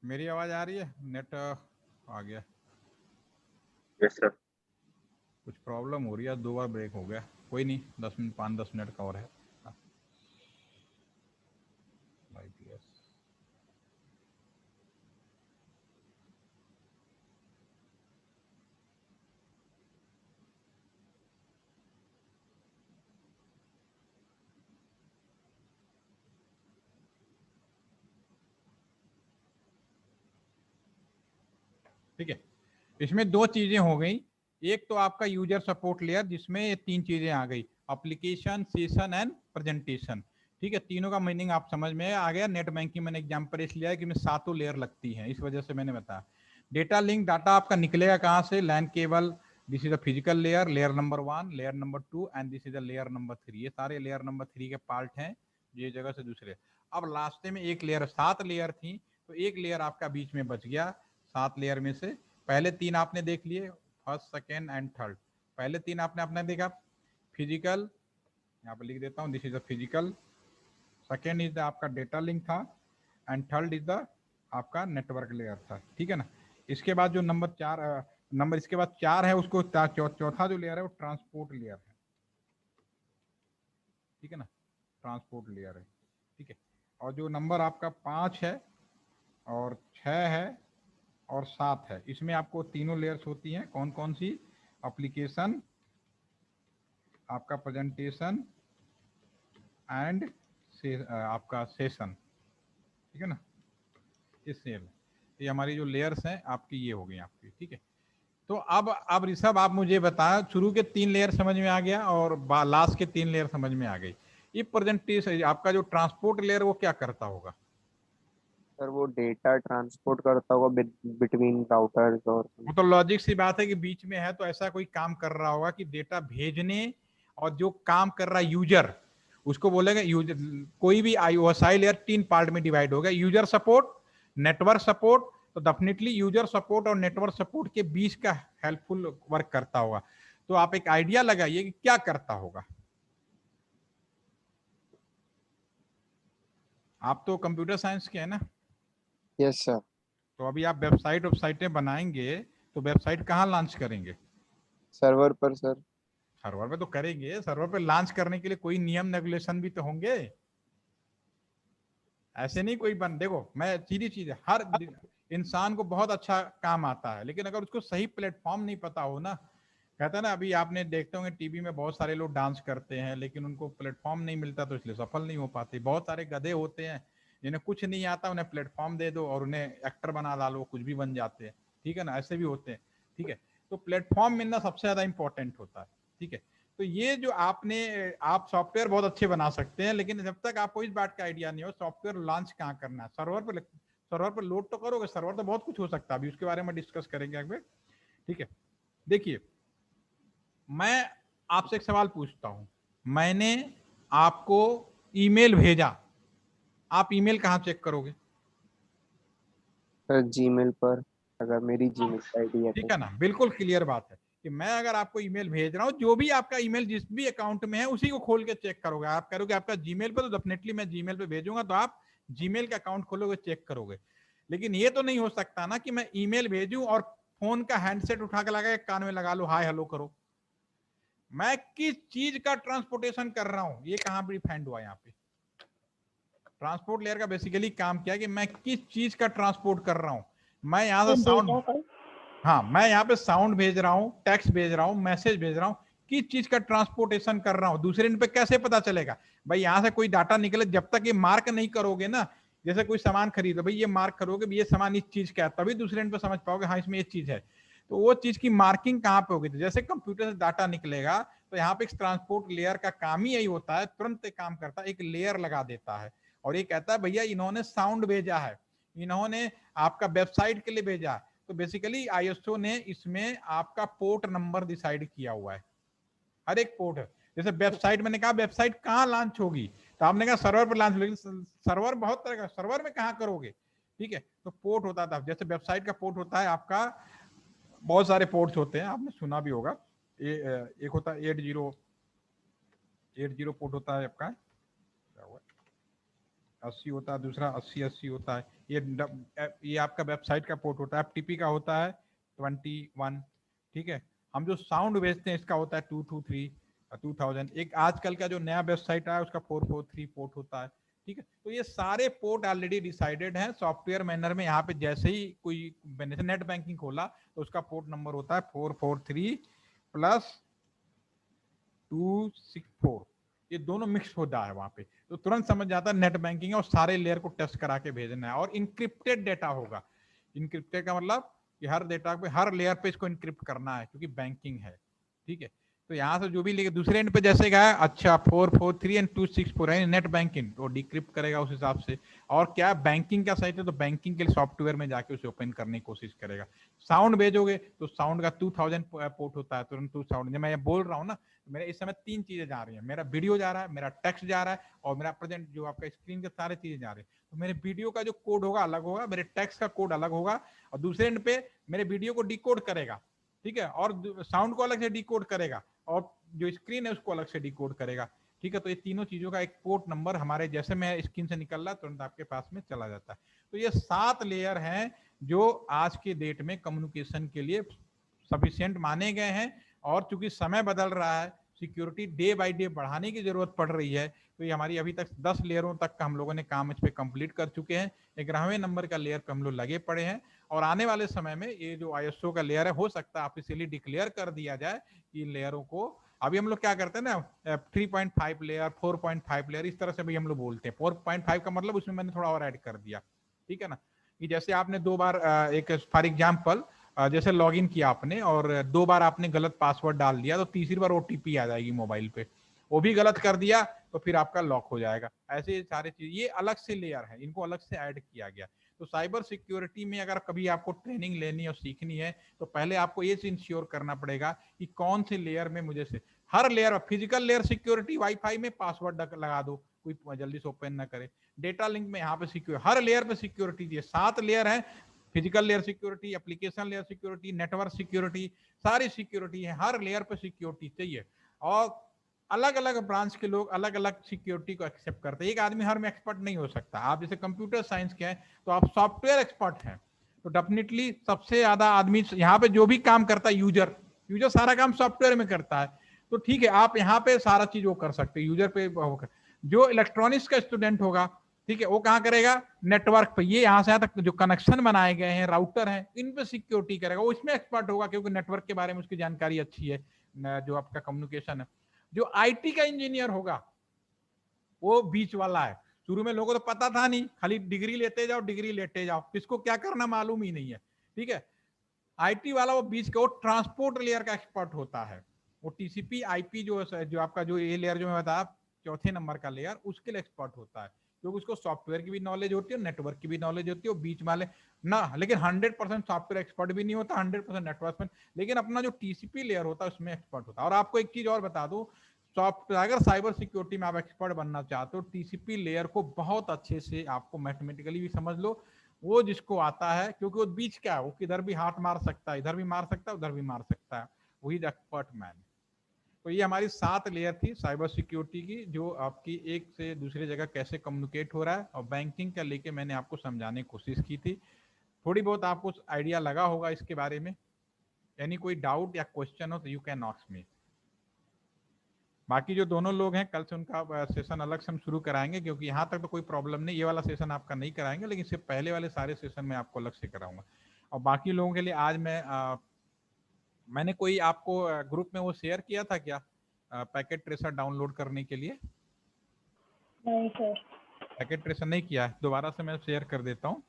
मेरी आवाज आ रही है? नेट आ गया। Yes sir. कुछ प्रॉब्लम हो रही है, 2 बार ब्रेक हो गया, कोई नहीं, 10 मिनट 5-10 मिनट का और है। ठीक है, इसमें 2 चीजें हो गई। एक तो आपका यूजर सपोर्ट लेयर, जिसमें ये 3 चीजें आ गई, एप्लीकेशन, सेशन एंड प्रेजेंटेशन। ठीक है, तीनों का मीनिंग आप समझ में आ गया। नेट बैंकिंग मैंने एग्जांपल इसलिए है कि मैं 7 लेयर लगती हैं, इस वजह से मैंने बताया। डेटा लिंक, डाटा आपका निकलेगा कहाँ से? LAN cable, this is the physical layer, layer number 1, layer number 2 and this is the layer number 3। ये सारे लेयर नंबर 3 के पार्ट हैं, ये जगह से दूसरे। अब लास्ट में एक लेयर, 7 लेयर थी, तो एक लेयर आपका बीच में बच गया 7 लेयर में से। पहले 3 आपने देख लिए, फर्स्ट, सेकेंड एंड थर्ड। पहले 3 आपने देखा, फिजिकल, यहाँ पर लिख देता हूँ, this is the physical, second is the आपका डेटा लिंक था, एंड थर्ड इज द आपका नेटवर्क लेयर था। ठीक है ना। इसके बाद जो नंबर 4 इसके बाद 4 है, उसको चौथा जो लेयर है वो ट्रांसपोर्ट लेयर है। ठीक है ना, ट्रांसपोर्ट लेयर है। ठीक है, और जो नंबर आपका 5 है और 6 है और 7 है, इसमें आपको तीनों लेयर्स होती हैं। कौन कौन सी? एप्लीकेशन, आपका प्रेजेंटेशन एंड आपका सेशन। ठीक है ना, इस सेल, ये हमारी जो लेयर्स हैं आपकी, ये हो गई आपकी। ठीक है, तो अब ऋषभ आप मुझे बताया, शुरू के 3 लेयर समझ में आ गया और लास्ट के 3 लेयर समझ में आ गई। ये प्रेजेंटेशन, आपका जो ट्रांसपोर्ट लेयर वो क्या करता होगा? सर वो डेटा ट्रांसपोर्ट करता होगा बिटवीन राउटर्स और। वो तो लॉजिक सी बात है कि बीच में है, तो ऐसा कोई काम कर रहा होगा कि डेटा भेजने, और जो काम कर रहा है यूजर, उसको बोलेगा यूजर। कोई भी आईओएसआई लेयर 3 पार्ट में डिवाइड होगा, यूजर सपोर्ट, नेटवर्क सपोर्ट। तो डेफिनेटली यूजर सपोर्ट और नेटवर्क सपोर्ट के बीच का हेल्पफुल वर्क करता होगा। तो आप एक आइडिया लगाइए कि क्या करता होगा। आप तो कंप्यूटर साइंस के हैं ना? Yes sir. तो अभी आप वेबसाइटें बनाएंगे, तो वेबसाइट कहाँ लॉन्च करेंगे? सर्वर पर सर। सर्वर पे तो करेंगे, सर्वर पे लॉन्च करने के लिए कोई नियम रेगुलेशन भी तो होंगे। ऐसे नहीं कोई देखो, मैं सीधी चीज है, हर इंसान को बहुत अच्छा काम आता है, लेकिन अगर उसको सही प्लेटफॉर्म नहीं पता हो ना, कहता है ना, अभी आपने देखते होंगे टीवी में बहुत सारे लोग डांस करते हैं, लेकिन उनको प्लेटफॉर्म नहीं मिलता, तो इसलिए सफल नहीं हो पाते। बहुत सारे गधे होते हैं जिन्हें कुछ नहीं आता, उन्हें प्लेटफॉर्म दे दो और उन्हें एक्टर बना डालो, कुछ भी बन जाते हैं। ठीक है ना, ऐसे भी होते हैं। ठीक है, तो प्लेटफॉर्म मिलना सबसे ज्यादा इंपॉर्टेंट होता है। ठीक है, तो ये जो आप सॉफ्टवेयर बहुत अच्छे बना सकते हैं, लेकिन जब तक आपको इस बात का आइडिया नहीं हो सॉफ्टवेयर लॉन्च कहाँ करना है, सर्वर पर लोड तो करोगे, सर्वर तो बहुत कुछ हो सकता है, अभी उसके बारे में डिस्कस करेंगे आगे। ठीक है, देखिए, मैं आपसे एक सवाल पूछता हूं, मैंने आपको ईमेल भेजा, आप ईमेल कहां चेक करोगे? सर जीमेल पर, अगर मेरी जीमेल आईडी है ठीक तो। है ना, बिल्कुल क्लियर बात है कि मैं अगर आपको ईमेल भेज रहा हूं, जो भी आपका ईमेल जिस भी अकाउंट में है उसी को खोल के चेक करोगे। आप करोगे आपका जीमेल पे, तो डेफिनेटली मैं जीमेल पे भेजूंगा, तो आप जीमेल का अकाउंट खोलोगे, चेक करोगे। लेकिन ये तो नहीं हो सकता ना कि मैं ईमेल भेजूं और फोन का हैंडसेट उठा के लगा, कान में लगा लो, हाय हेलो करो। मैं किस चीज का ट्रांसपोर्टेशन कर रहा हूं, ये कहां पर डिफाइंड हुआ? यहाँ पे ट्रांसपोर्ट लेयर का बेसिकली काम क्या है कि मैं किस चीज का ट्रांसपोर्ट कर रहा हूं। मैं यहां से साउंड, हाँ, मैं यहाँ पे साउंड भेज रहा हूँ, टेक्स्ट भेज रहा हूँ, मैसेज भेज रहा हूँ, किस चीज का ट्रांसपोर्टेशन कर रहा हूँ, दूसरे एंड पे कैसे पता चलेगा? भाई यहाँ से कोई डाटा निकले, जब तक ये मार्क नहीं करोगे ना, जैसे कोई सामान खरीदो, भाई ये मार्क करोगे, ये सामान इस चीज का है, तभी दूसरे एंड पे समझ पाओगे हाँ इसमें ये चीज है। तो वो चीज की मार्किंग कहाँ पे होगी? तो जैसे कंप्यूटर से डाटा निकलेगा, तो यहाँ पे ट्रांसपोर्ट लेयर का काम ही यही होता है, तुरंत काम करता है, एक लेयर लगा देता है और ये कहता है भैया इन्होंने साउंड भेजा है, इन्होंने आपका वेबसाइट के लिए भेजा है, तो बेसिकली आईएसओ ने इसमें आपका पोर्ट नंबर डिसाइड किया हुआ है, हर एक पोर्ट है। जैसे वेबसाइट, मैंने कहा वेबसाइट कहाँ लॉन्च होगी, तो आपने कहा सर्वर पर लॉन्च, लेकिन सर्वर बहुत तरह का, सर्वर में कहाँ करोगे, ठीक है। तो पोर्ट होता था, जैसे वेबसाइट का पोर्ट होता है आपका, बहुत सारे पोर्ट्स होते हैं, आपने सुना भी होगा। एक होता है 80 पोर्ट होता है आपका, 80 होता है, दूसरा 80 होता है। ये आपका वेबसाइट का पोर्ट होता है। FTP का होता है 21, ठीक है। हम जो साउंड भेजते हैं इसका होता है 223 2000। एक आजकल का जो नया वेबसाइट आया उसका 443 पोर्ट होता है, ठीक है। तो ये सारे पोर्ट ऑलरेडी डिसाइडेड हैं सॉफ्टवेयर मैनर में। यहाँ पे जैसे ही कोई नेट बैंकिंग खोला तो उसका पोर्ट नंबर होता है 443+264, ये दोनों मिक्स होता है वहां पे, तो तुरंत समझ जाता है नेट बैंकिंग है और सारे लेयर को टेस्ट करा के भेजना है। और इनक्रिप्टेड डेटा होगा। इनक्रिप्टेड का मतलब कि हर डेटा पे, हर लेयर पे इसको इनक्रिप्ट करना है क्योंकि बैंकिंग है, ठीक है। तो यहाँ से जो भी लेके दूसरे एंड पे जैसे गया, अच्छा 443 एंड 264 है नेट बैंकिंग, तो डिक्रिप्ट करेगा उस हिसाब से। और क्या बैंकिंग का साइट है तो बैंकिंग के लिए सॉफ्टवेयर में जाके उसे ओपन करने की कोशिश करेगा। साउंड भेजोगे तो साउंड का 2000 पोर्ट होता है, तुरंत 2000। जब मैं ये बोल रहा हूँ ना, मेरे इस समय 3 चीजें जा रही हैं, मेरा वीडियो जा रहा है, मेरा टेक्स्ट जा रहा है, और मेरा प्रेजेंट जो आपका स्क्रीन के सारे चीजें जा रही है। तो मेरे वीडियो का जो कोड होगा अलग होगा, मेरे टेक्स्ट का कोड अलग होगा, और दूसरे एंड पे मेरे वीडियो को डिकोड करेगा, ठीक है, और साउंड को अलग से डिकोड करेगा, और जो स्क्रीन है उसको अलग से डिकोड करेगा, ठीक है। तो ये तीनों चीजों का एक पोर्ट नंबर हमारे, जैसे मैं स्क्रीन से निकल रहा तुरंत आपके पास में चला जाता है। तो ये 7 लेयर हैं जो आज के डेट में कम्युनिकेशन के लिए सफिशिएंट माने गए हैं। और चूंकि समय बदल रहा है, सिक्योरिटी डे बाय डे बढ़ाने की जरूरत पड़ रही है, तो ये हमारी अभी तक 10 लेयरों तक का हम लोगों ने काम इस पे कंप्लीट कर चुके हैं। 11वें नंबर का लेयर पे हम लोग लगे पड़े हैं, और आने वाले समय में ये जो आईएसओ का लेयर है, हो सकता है ऑफिशियली डिक्लेयर कर दिया जाए कि इन लेयरों को, अभी हम लोग क्या करते हैं ना 3.5 लेयर 4.5 लेयर इस तरह से भी हम लोग बोलते हैं। 4.5 का मतलब उसमें मैंने थोड़ा और ऐड कर दिया, ठीक है ना, कि जैसे आपने 2 बार एक फॉर एग्जाम्पल जैसे लॉगिन किया आपने और 2 बार आपने गलत पासवर्ड डाल दिया, तो तीसरी बार ओटीपी आ जाएगी मोबाइल पे, वो भी गलत कर दिया तो फिर आपका लॉक हो जाएगा। ऐसे सारे चीज, ये अलग से लेयर है, इनको अलग से ऐड किया गया। तो साइबर सिक्योरिटी में अगर कभी आपको ट्रेनिंग लेनी और सीखनी है तो पहले आपको ये इंश्योर करना पड़ेगा कि कौन से लेयर में मुझे से, हर layer, physical layer security wifi में पासवर्ड लगा दो, कोई जल्दी से ओपन ना करे। डेटा लिंक में यहाँ पे सिक्योर, हर लेयर पे सिक्योरिटी चाहिए। 7 लेयर है, physical layer security, application layer security, network security, सारी सिक्योरिटी है, हर लेयर पे सिक्योरिटी चाहिए। और अलग अलग ब्रांच के लोग अलग अलग सिक्योरिटी को एक्सेप्ट करते हैं। एक आदमी हर में एक्सपर्ट नहीं हो सकता। आप जैसे कंप्यूटर साइंस के हैं तो आप सॉफ्टवेयर एक्सपर्ट हैं, तो डेफिनेटली सबसे ज्यादा आदमी यहाँ पे जो भी काम करता है यूजर सारा काम सॉफ्टवेयर में करता है, तो ठीक है आप यहाँ पे सारा चीज वो कर सकते हैं यूजर पे होकर। जो इलेक्ट्रॉनिक्स का स्टूडेंट होगा, ठीक है, वो कहाँ करेगा, नेटवर्क पे, ये यहाँ से यहाँ तक जो कनेक्शन बनाए गए हैं, राउटर हैं, इन पे सिक्योरिटी करेगा, वो इसमें एक्सपर्ट होगा क्योंकि नेटवर्क के बारे में उसकी जानकारी अच्छी है, जो आपका कम्युनिकेशन है। जो आईटी का इंजीनियर होगा वो बीच वाला है। शुरू में लोगों को तो पता था नहीं, खाली डिग्री लेते जाओ, किसको क्या करना मालूम ही नहीं है, ठीक है। आईटी वाला वो बीच का, वो ट्रांसपोर्ट लेयर का एक्सपर्ट होता है। वो टीसीपी आईपी जो आपका जो ये लेयर जो मैं बताया 4थे नंबर का लेयर, उसके लिए एक्सपर्ट होता है, क्योंकि उसको सॉफ्टवेयर की भी नॉलेज होती है, नेटवर्क की भी नॉलेज होती है, वो बीच वाले ना। लेकिन 100% सॉफ्टवेयर एक्सपर्ट भी नहीं होता, 100% नेटवर्क में, लेकिन अपना जो टीसीपी लेयर होता है उसमें एक्सपर्ट होता है। और आपको एक चीज और बता दूं, सॉफ्टवेयर अगर साइबर सिक्योरिटी में आप एक्सपर्ट बनना चाहते हो, टीसीपी लेयर को बहुत अच्छे से आपको मैथमेटिकली भी समझ लो, वो जिसको आता है, क्योंकि वो बीच क्या है, वो किधर भी हाथ मार सकता है, इधर भी मार सकता है, उधर भी मार सकता है, वही एक्सपर्ट मैन। तो ये हमारी 7 लेयर थी साइबर सिक्योरिटी की, जो आपकी एक से दूसरी जगह कैसे कम्युनिकेट हो रहा है, और बैंकिंग का लेके मैंने आपको समझाने की कोशिश की थी। थोड़ी बहुत आपको आइडिया लगा होगा इसके बारे में। यानी कोई डाउट या क्वेश्चन हो तो यू कैन आस्क मी। बाकी जो दोनों लोग हैं कल से उनका सेशन अलग से हम शुरू कराएंगे, क्योंकि यहाँ तक तो कोई प्रॉब्लम नहीं, ये वाला सेशन आपका नहीं कराएंगे, लेकिन इससे पहले वाले सारे सेशन में आपको अलग से कराऊंगा। और बाकी लोगों के लिए आज मैंने कोई आपको ग्रुप में वो शेयर किया था क्या, पैकेट ट्रेसर डाउनलोड करने के लिए? नहीं सर। पैकेट ट्रेसर नहीं किया है, दोबारा से मैं शेयर कर देता हूँ।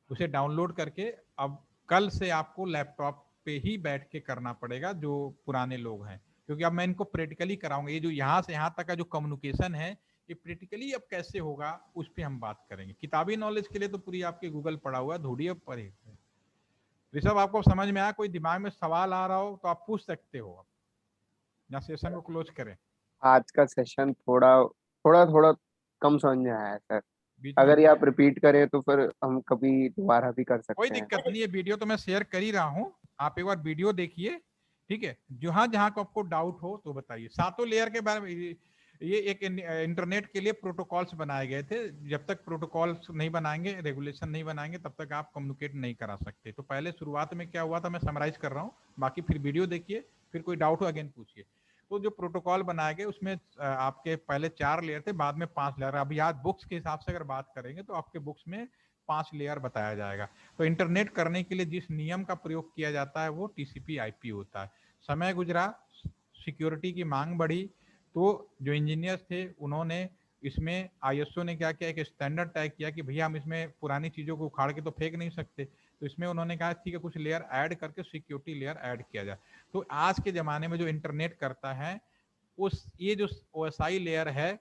उसे डाउनलोड करके अब कल से आपको लैपटॉप पे ही बैठ के करना पड़ेगा, जो पुराने लोग हैं, क्योंकि अब मैं इनको प्रैक्टिकली कराऊंगा। ये जो यहाँ से यहाँ तक का जो कम्युनिकेशन है, ये प्रैक्टिकली अब कैसे होगा उस पर हम बात करेंगे। किताबी नॉलेज के लिए तो पूरी आपके गूगल पड़ा हुआ है, धूड़ी अब पर ऋषभ आपको समझ में आया? कोई दिमाग में सवाल आ रहा हो तो आप पूछ सकते हो, या सेशन को क्लोज करें। आज का सेशन थोड़ा थोड़ा थोड़ा कम समझ में आया है सर। बीच में अगर ये आप रिपीट करें तो फिर हम कभी दोबारा भी कर कोई सकते हैं। दिक्कत नहीं है, वीडियो तो मैं शेयर कर ही रहा हूँ, आप एक बार वीडियो देखिए, ठीक है। जहां जहां को आपको डाउट हो तो बताइए। सातों लेयर के बारे में ये एक इंटरनेट के लिए प्रोटोकॉल्स बनाए गए थे। जब तक प्रोटोकॉल्स नहीं बनाएंगे, रेगुलेशन नहीं बनाएंगे, तब तक आप कम्युनिकेट नहीं करा सकते। तो पहले शुरुआत में क्या हुआ था मैं समराइज कर रहा हूँ, बाकी फिर वीडियो देखिए, फिर कोई डाउट हो अगेन पूछिए। तो जो प्रोटोकॉल बनाए गए उसमें आपके पहले 4 लेयर थे, बाद में 5 लेयर। अभी आज बुक्स के हिसाब से अगर बात करेंगे तो आपके बुक्स में 5 लेयर बताया जाएगा। तो इंटरनेट करने के लिए जिस नियम का प्रयोग किया जाता है वो टीसीपी आईपी होता है। समय गुजरा, सिक्योरिटी की मांग बढ़ी, तो जो इंजीनियर्स थे उन्होंने इसमें आईएसओ ने क्या किया, एक स्टैंडर्ड तय किया कि भैया हम इसमें पुरानी चीजों को उखाड़ के तो फेंक नहीं सकते। तो इसमें उन्होंने कहा ठीक है कुछ लेयर ऐड करके सिक्योरिटी लेयर ऐड किया जाए। तो आज के जमाने में जो इंटरनेट करता है उस ये जो ओएसआई लेयर है,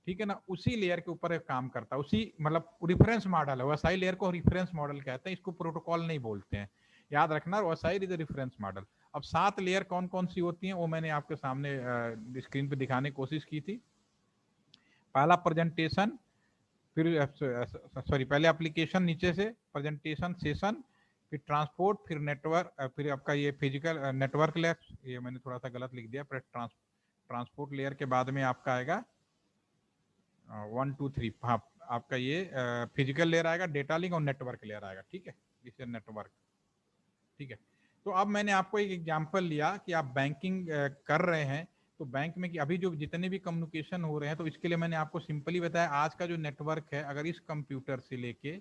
ठीक है ना, उसी लेयर के ऊपर काम करता है, उसी मतलब रिफरेंस मॉडल है। ओएसआई लेयर को रिफरेंस मॉडल कहते हैं, इसको प्रोटोकॉल नहीं बोलते हैं, याद रखना। OSI is reference model. अब 7 लेयर कौन कौन सी होती हैं वो मैंने आपके सामने स्क्रीन पे दिखाने की कोशिश की थी। पहला प्रेजेंटेशन, फिर सॉरी पहले एप्लीकेशन, नीचे से प्रेजेंटेशन, सेशन, फिर ट्रांसपोर्ट, फिर नेटवर्क, फिर आपका ये फिजिकल नेटवर्क लेयर, ये मैंने थोड़ा सा गलत लिख दिया। फिर ट्रांसपोर्ट लेयर के बाद में आपका आएगा 1 2 3, हाँ आपका ये फिजिकल लेयर आएगा, डेटा लिंक और नेटवर्क लेयर आएगा, ठीक है, इसे नेटवर्क, ठीक है। तो अब मैंने आपको एक एग्जांपल लिया कि आप बैंकिंग कर रहे हैं, तो बैंक में कि अभी जो जितने भी कम्युनिकेशन हो रहे हैं, तो इसके लिए मैंने आपको सिंपली बताया आज का जो नेटवर्क है, अगर इस कंप्यूटर से लेके,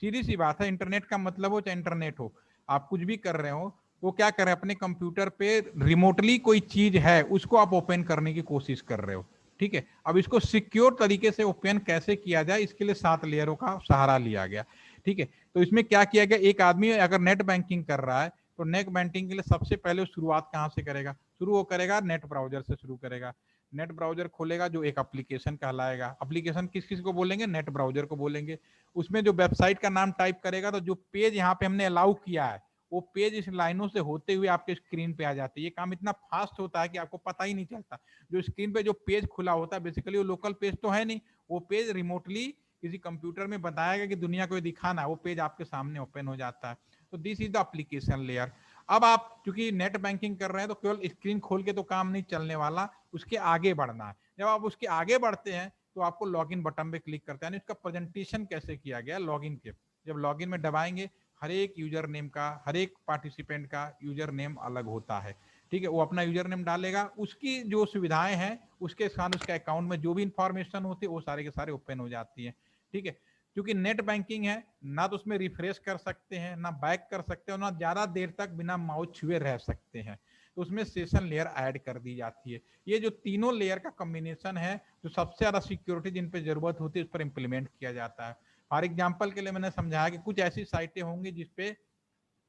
सीधी सी बात है, इंटरनेट का मतलब हो चाहे इंटरनेट हो, आप कुछ भी कर रहे हो, वो क्या कर रहे हैं अपने कंप्यूटर पे रिमोटली कोई चीज है उसको आप ओपन करने की कोशिश कर रहे हो, ठीक है। अब इसको सिक्योर तरीके से ओपन कैसे किया जाए, इसके लिए 7 लेयरों का सहारा लिया गया, ठीक है। तो इसमें क्या किया गया, एक आदमी अगर नेट बैंकिंग कर रहा है तो नेट बैंकिंग के लिए सबसे पहले शुरुआत कहां से करेगा, शुरू वो करेगा नेट ब्राउजर से शुरू करेगा। नेट ब्राउजर खोलेगा जो एक एप्लीकेशन कहलाएगा। एप्लीकेशन किस किस को बोलेंगे, नेट ब्राउजर को बोलेंगे। उसमें जो वेबसाइट का नाम टाइप करेगा तो जो पेज यहाँ पे हमने अलाउ किया है वो पेज इस लाइनों से होते हुए आपके स्क्रीन पे आ जाती है। ये काम इतना फास्ट होता है कि आपको पता ही नहीं चलता। जो स्क्रीन पे जो पेज खुला होता है बेसिकली वो लोकल पेज तो है नहीं, वो पेज रिमोटली किसी कंप्यूटर में बताया गया कि दुनिया को दिखाना है, वो पेज आपके सामने ओपन हो जाता है। तो this is the application layer. अब आप चूंकि नेट बैंकिंग कर रहे हैं तो केवल स्क्रीन खोल के तो काम नहीं चलने वाला, उसके आगे बढ़ना है। जब आप उसके आगे बढ़ते हैं तो आपको लॉगिन बटन पे क्लिक करते हैं, इसका प्रेजेंटेशन कैसे किया गया लॉगिन के। जब लॉगिन में दबाएंगे, हर एक यूजर नेम का, हर एक पार्टिसिपेंट का यूजर नेम अलग होता है, ठीक है। वो अपना यूजर नेम डालेगा, उसकी जो सुविधाएं हैं उसके साथ उसके अकाउंट में जो भी इंफॉर्मेशन होती है वो सारे के सारे ओपन हो जाती है, ठीक है। क्योंकि नेट बैंकिंग है ना, तो उसमें रिफ्रेश कर सकते हैं, ना बैक कर सकते हैं, ना ज्यादा देर तक बिना माउस छुए रह सकते हैं, तो उसमें सेशन लेयर ऐड कर दी जाती है। ये जो तीनों लेयर का कॉम्बिनेशन है, जो सबसे ज्यादा सिक्योरिटी जिन पे जरूरत होती है उस पर इंप्लीमेंट किया जाता है। फॉर एग्जाम्पल के लिए मैंने समझाया कि कुछ ऐसी साइटें होंगी जिसपे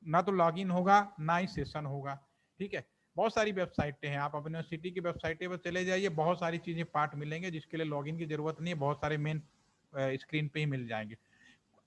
ना तो लॉगिन होगा ना ही सेशन होगा, ठीक है। बहुत सारी वेबसाइटें हैं, आप अपने सिटी की वेबसाइटें पर चले जाइए, बहुत सारी चीजें पार्ट मिलेंगे जिसके लिए लॉगिन की जरूरत नहीं है, बहुत सारे मेन स्क्रीन पे ही मिल जाएंगे।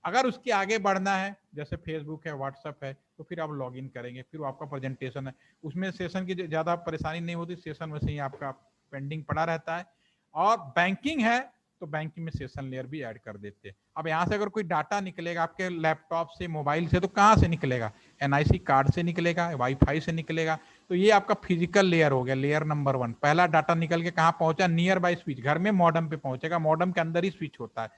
अगर उसके आगे बढ़ना है जैसे फेसबुक है, व्हाट्सएप है, तो फिर आप लॉगिन करेंगे, फिर आपका प्रेजेंटेशन है, उसमें सेशन की ज्यादा परेशानी नहीं होती, सेशन वैसे ही आपका पेंडिंग पड़ा रहता है। और बैंकिंग है तो बैंकिंग में सेशन लेयर भी ऐड कर देते हैं। अब यहाँ से अगर कोई डाटा निकलेगा आपके लैपटॉप से, मोबाइल से, तो कहाँ से निकलेगा, एनआईसी कार्ड से निकलेगा, वाईफाई से निकलेगा। तो ये आपका फिजिकल लेयर हो गया, लेयर नंबर 1। पहला डाटा निकल के कहाँ पहुंचा, नियर बाय स्विच, घर में मॉडम पे पहुंचेगा, मॉडम के अंदर ही स्विच होता है,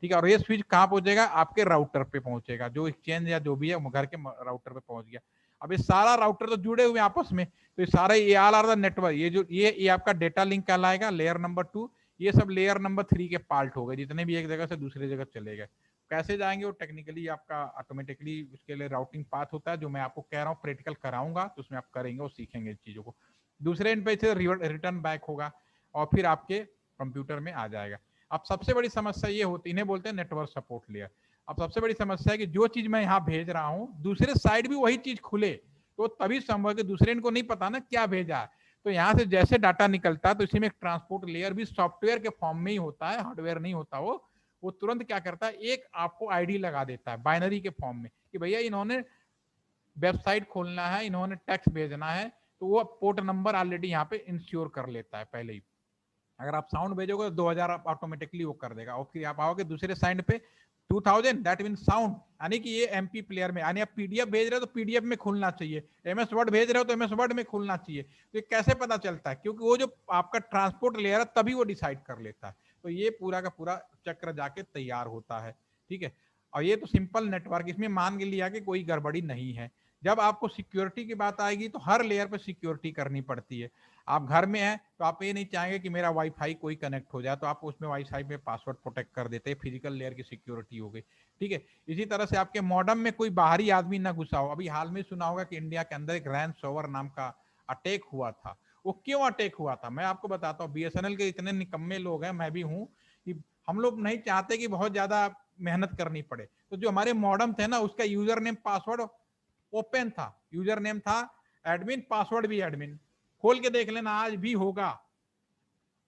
ठीक है। और ये स्विच कहाँ पहुंचेगा, आपके राउटर पे पहुंचेगा, जो एक्सचेंज या जो भी है घर के राउटर पे पहुंच गया। अब ये सारा राउटर तो जुड़े हुए आपस में, तो ये सारा ये ऑल आर द नेटवर्क, ये जो ये आपका डेटा लिंक कहलाएगा, लेयर नंबर 2। ये सब लेयर नंबर 3 के पार्ट हो गए, जितने भी एक जगह से दूसरी जगह चले गए। कैसे जाएंगे वो टेक्निकली आपका ऑटोमेटिकली उसके लिए राउटिंग पाथ होता है, जो मैं आपको कह रहा हूँ प्रैक्टिकल कराऊंगा, तो उसमें आप करेंगे और सीखेंगे इस चीजों को। दूसरे एंड पे से रिटर्न बैक होगा और फिर आपके कंप्यूटर में आ जाएगा। अब सबसे बड़ी समस्या ये होती है, इन्हें बोलते हैं नेटवर्क सपोर्ट लेयर। अब सबसे बड़ी समस्या है कि जो चीज मैं यहाँ भेज रहा हूँ दूसरे साइड भी वही चीज खुले, तो तभी संभव है कि दूसरे को नहीं पता ना क्या भेजा है। तो यहाँ से जैसे डाटा निकलता है तो इसी में एक ट्रांसपोर्ट लेयर भी सॉफ्टवेयर के फॉर्म में ही होता है, हार्डवेयर नहीं होता। वो तुरंत क्या करता है, एक आपको आईडी लगा देता है बाइनरी के फॉर्म में कि भैया इन्होंने वेबसाइट खोलना है, इन्होंने टेक्स्ट भेजना है, तो वो पोर्ट नंबर ऑलरेडी यहाँ पे इंश्योर कर लेता है पहले ही। अगर आप साउंड भेजोगे तो 2000 ऑटोमेटिकली वो कर देगा, और फिर आप आओगे दूसरे साइड पे 2000, दैट मीन साउंड, यानी कि ये एमपी प्लेयर में, यानी आप पीडीएफ भेज रहे हो तो पीडीएफ में खुलना चाहिए, एमएस वर्ड भेज रहे हो तो एमएस वर्ड में खुलना चाहिए। तो ये कैसे पता चलता है? क्योंकि वो जो आपका ट्रांसपोर्ट लेयर है तभी वो डिसाइड कर लेता है। तो ये पूरा का पूरा चक्र जाके तैयार होता है, ठीक है। और ये तो सिंपल नेटवर्क, इसमें मान लिया कि कोई गड़बड़ी नहीं है। जब आपको सिक्योरिटी की बात आएगी तो हर लेयर पे सिक्योरिटी करनी पड़ती है। आप घर में हैं तो आप ये नहीं चाहेंगे कि मेरा वाईफाई कोई कनेक्ट हो जाए, तो आप उसमें वाईफाई में पासवर्ड प्रोटेक्ट कर देते हैं, फिजिकल लेयर की सिक्योरिटी हो गई, ठीक है। इसी तरह से आपके मॉडम में कोई बाहरी आदमी ना घुसा हो। अभी हाल में सुना होगा कि इंडिया के अंदर एक रैंसमवेयर नाम का अटैक हुआ था। वो क्यों अटैक हुआ था मैं आपको बताता हूँ। बीएसएनएल के इतने निकम्मे लोग हैं, मैं भी हूँ, कि हम लोग नहीं चाहते कि बहुत ज्यादा मेहनत करनी पड़े। तो जो हमारे मॉडम थे ना, उसका यूजर नेम पासवर्ड ओपन था, यूजर नेम था एडमिन, पासवर्ड भी एडमिन, खोल के देख लेना आज भी होगा।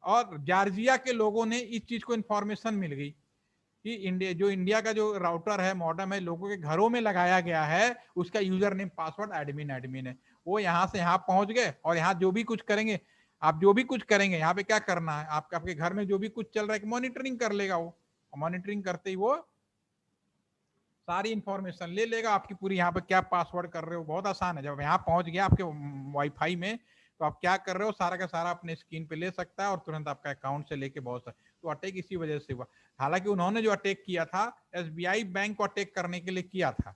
और जॉर्जिया के लोगों ने इस चीज को इंफॉर्मेशन मिल गई कि इंडिया का जो राउटर है, मॉडेम है, लोगों के घरों में लगाया गया है, उसका यूजर नेम पासवर्ड एडमिन है। वो यहाँ से यहाँ पहुंच गए, और यहाँ जो भी कुछ करेंगे, आप जो भी कुछ करेंगे यहाँ पे क्या करना है, आपके घर में जो भी कुछ चल रहा है मॉनिटरिंग कर लेगा वो। मॉनिटरिंग करते ही वो सारी इंफॉर्मेशन ले लेगा आपकी पूरी। यहाँ पे क्या पासवर्ड कर रहे हो, बहुत आसान है। जब यहाँ पहुंच गया आपके वाईफाई में, तो आप क्या कर रहे हो सारा का सारा अपने स्क्रीन पे ले सकता है, और तुरंत आपका अकाउंट से लेके बहुत सारा। तो अटैक इसी वजह से हुआ। हालांकि उन्होंने जो अटैक किया था एसबीआई बैंक को अटैक करने के लिए किया था।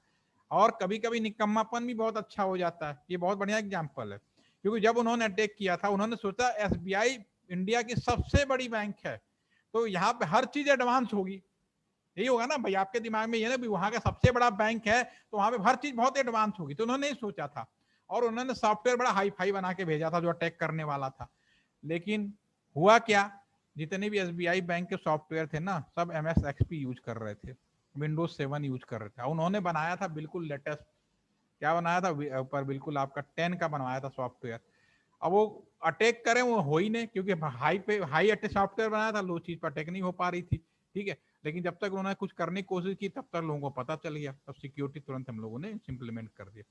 और कभी कभी निकम्मापन भी बहुत अच्छा हो जाता है। ये बहुत बढ़िया एग्जाम्पल है, क्योंकि जब उन्होंने अटैक किया था, उन्होंने सोचा एसबीआई इंडिया की सबसे बड़ी बैंक है, तो यहाँ पे हर चीज एडवांस होगी। यही होगा ना भाई, आपके दिमाग में ये ना भी वहां का सबसे बड़ा बैंक है तो वहां पे हर चीज बहुत एडवांस होगी। तो उन्होंने नहीं सोचा था, और उन्होंने सॉफ्टवेयर बड़ा हाई फाई बना के भेजा था जो अटैक करने वाला था। लेकिन हुआ क्या, जितने भी एसबीआई बैंक के सॉफ्टवेयर थे ना, सब MS XP यूज कर रहे थे, विंडोज 7 यूज कर रहे थे। उन्होंने बनाया था बिल्कुल लेटेस्ट, क्या बनाया था ऊपर, बिल्कुल आपका 10 का बनवाया था सॉफ्टवेयर। अब वो अटैक करें वो हो ही नहीं, क्योंकि हाई पे हाई अटैक सॉफ्टवेयर बनाया था, लो चीज पर अटैक नहीं हो पा रही थी, ठीक है। लेकिन जब तक उन्होंने कुछ करने की कोशिश की तब तक लोगों को पता चल गया, तब सिक्योरिटी तुरंत हम लोगों ने इम्प्लीमेंट कर दिया।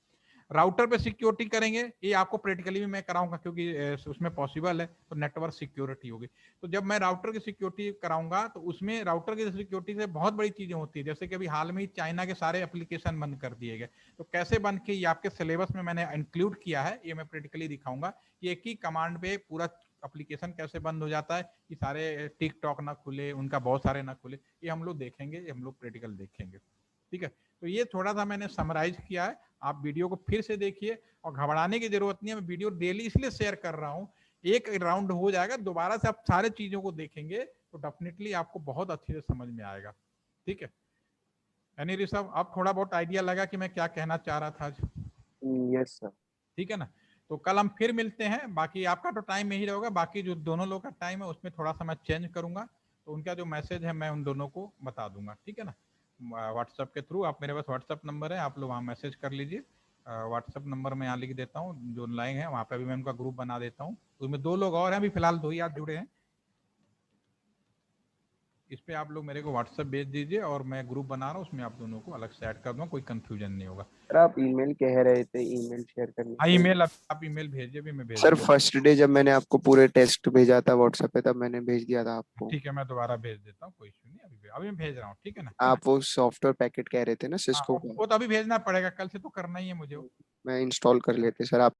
राउटर पे सिक्योरिटी करेंगे, ये आपको प्रैक्टिकली भी मैं कराऊंगा, क्योंकि उसमें पॉसिबल है, तो नेटवर्क सिक्योरिटी होगी। तो जब मैं राउटर की सिक्योरिटी कराऊंगा तो उसमें राउटर की सिक्योरिटी से बहुत बड़ी चीजें होती है। जैसे कि अभी हाल में ही चाइना के सारे एप्लीकेशन बंद कर दिए गए, तो कैसे बंद किए ये आपके सिलेबस में मैंने इंक्लूड किया है, ये मैं प्रैक्टिकली दिखाऊंगा कि एक ही कमांड पे पूरा एप्लीकेशन कैसे बंद हो जाता है, कि सारे टिकटॉक ना खुले, उनका बहुत सारे ना खुले। ये हम लोग देखेंगे, ये हम लोग प्रैक्टिकल देखेंगे, ठीक है। तो ये थोड़ा सा मैंने समराइज किया है, आप वीडियो को फिर से देखिए, और घबराने की जरूरत नहीं है। मैं वीडियो डेली इसलिए शेयर कर रहा हूँ, एक राउंड हो जाएगा, दोबारा से आप सारे चीजों को देखेंगे तो डेफिनेटली आपको बहुत अच्छे से समझ में आएगा, ठीक है। यानी ऋषभ, आप थोड़ा बहुत आइडिया लगा कि मैं क्या कहना चाह रहा था आज? Yes sir. ठीक है ना। तो कल हम फिर मिलते हैं। बाकी आपका तो टाइम यही रहेगा, बाकी जो दोनों लोग का टाइम है उसमें थोड़ा सा मैं चेंज करूंगा, तो उनका जो मैसेज है मैं उन दोनों को बता दूंगा, ठीक है ना। व्हाट्सएप के थ्रू, आप मेरे पास व्हाट्सएप नंबर है, आप लोग वहाँ मैसेज कर लीजिए। व्हाट्सएप नंबर मैं यहाँ लिख देता हूँ, जो लाइन है वहाँ पे भी मैं उनका ग्रुप बना देता हूँ। उसमें 2 लोग और हैं, अभी फिलहाल 2 ही आप जुड़े हैं। इस पे आप लोग मेरे को व्हाट्सएप भेज दीजिए, और मैं ग्रुप बना रहा हूँ, उसमें आप दोनों को अलग से ऐड कर दूंगा, कोई कंफ्यूजन नहीं होगा। सर आप ईमेल कह रहे थे, ईमेल शेयर करने हाँ, के लिए। ईमेल, आप ईमेल भेजिए, भी मैं भेज सर दूंगा। फर्स्ट डे जब मैंने आपको पूरे टेस्ट भेजा था व्हाट्सएप पे, तब मैंने भेज दिया था आपको। ठीक है, मैं दोबारा भेज देता हूँ, कोई इशू नहीं। अभी मैं भेज रहा हूँ, ठीक है ना। आप वो सॉफ्टवेयर पैकेट कह रहे थे ना हाँ, सिस्को का, वो तो अभी भेजना पड़ेगा, कल से तो करना ही है मुझे वो। मैं इंस्टॉल कर लेते सर। आप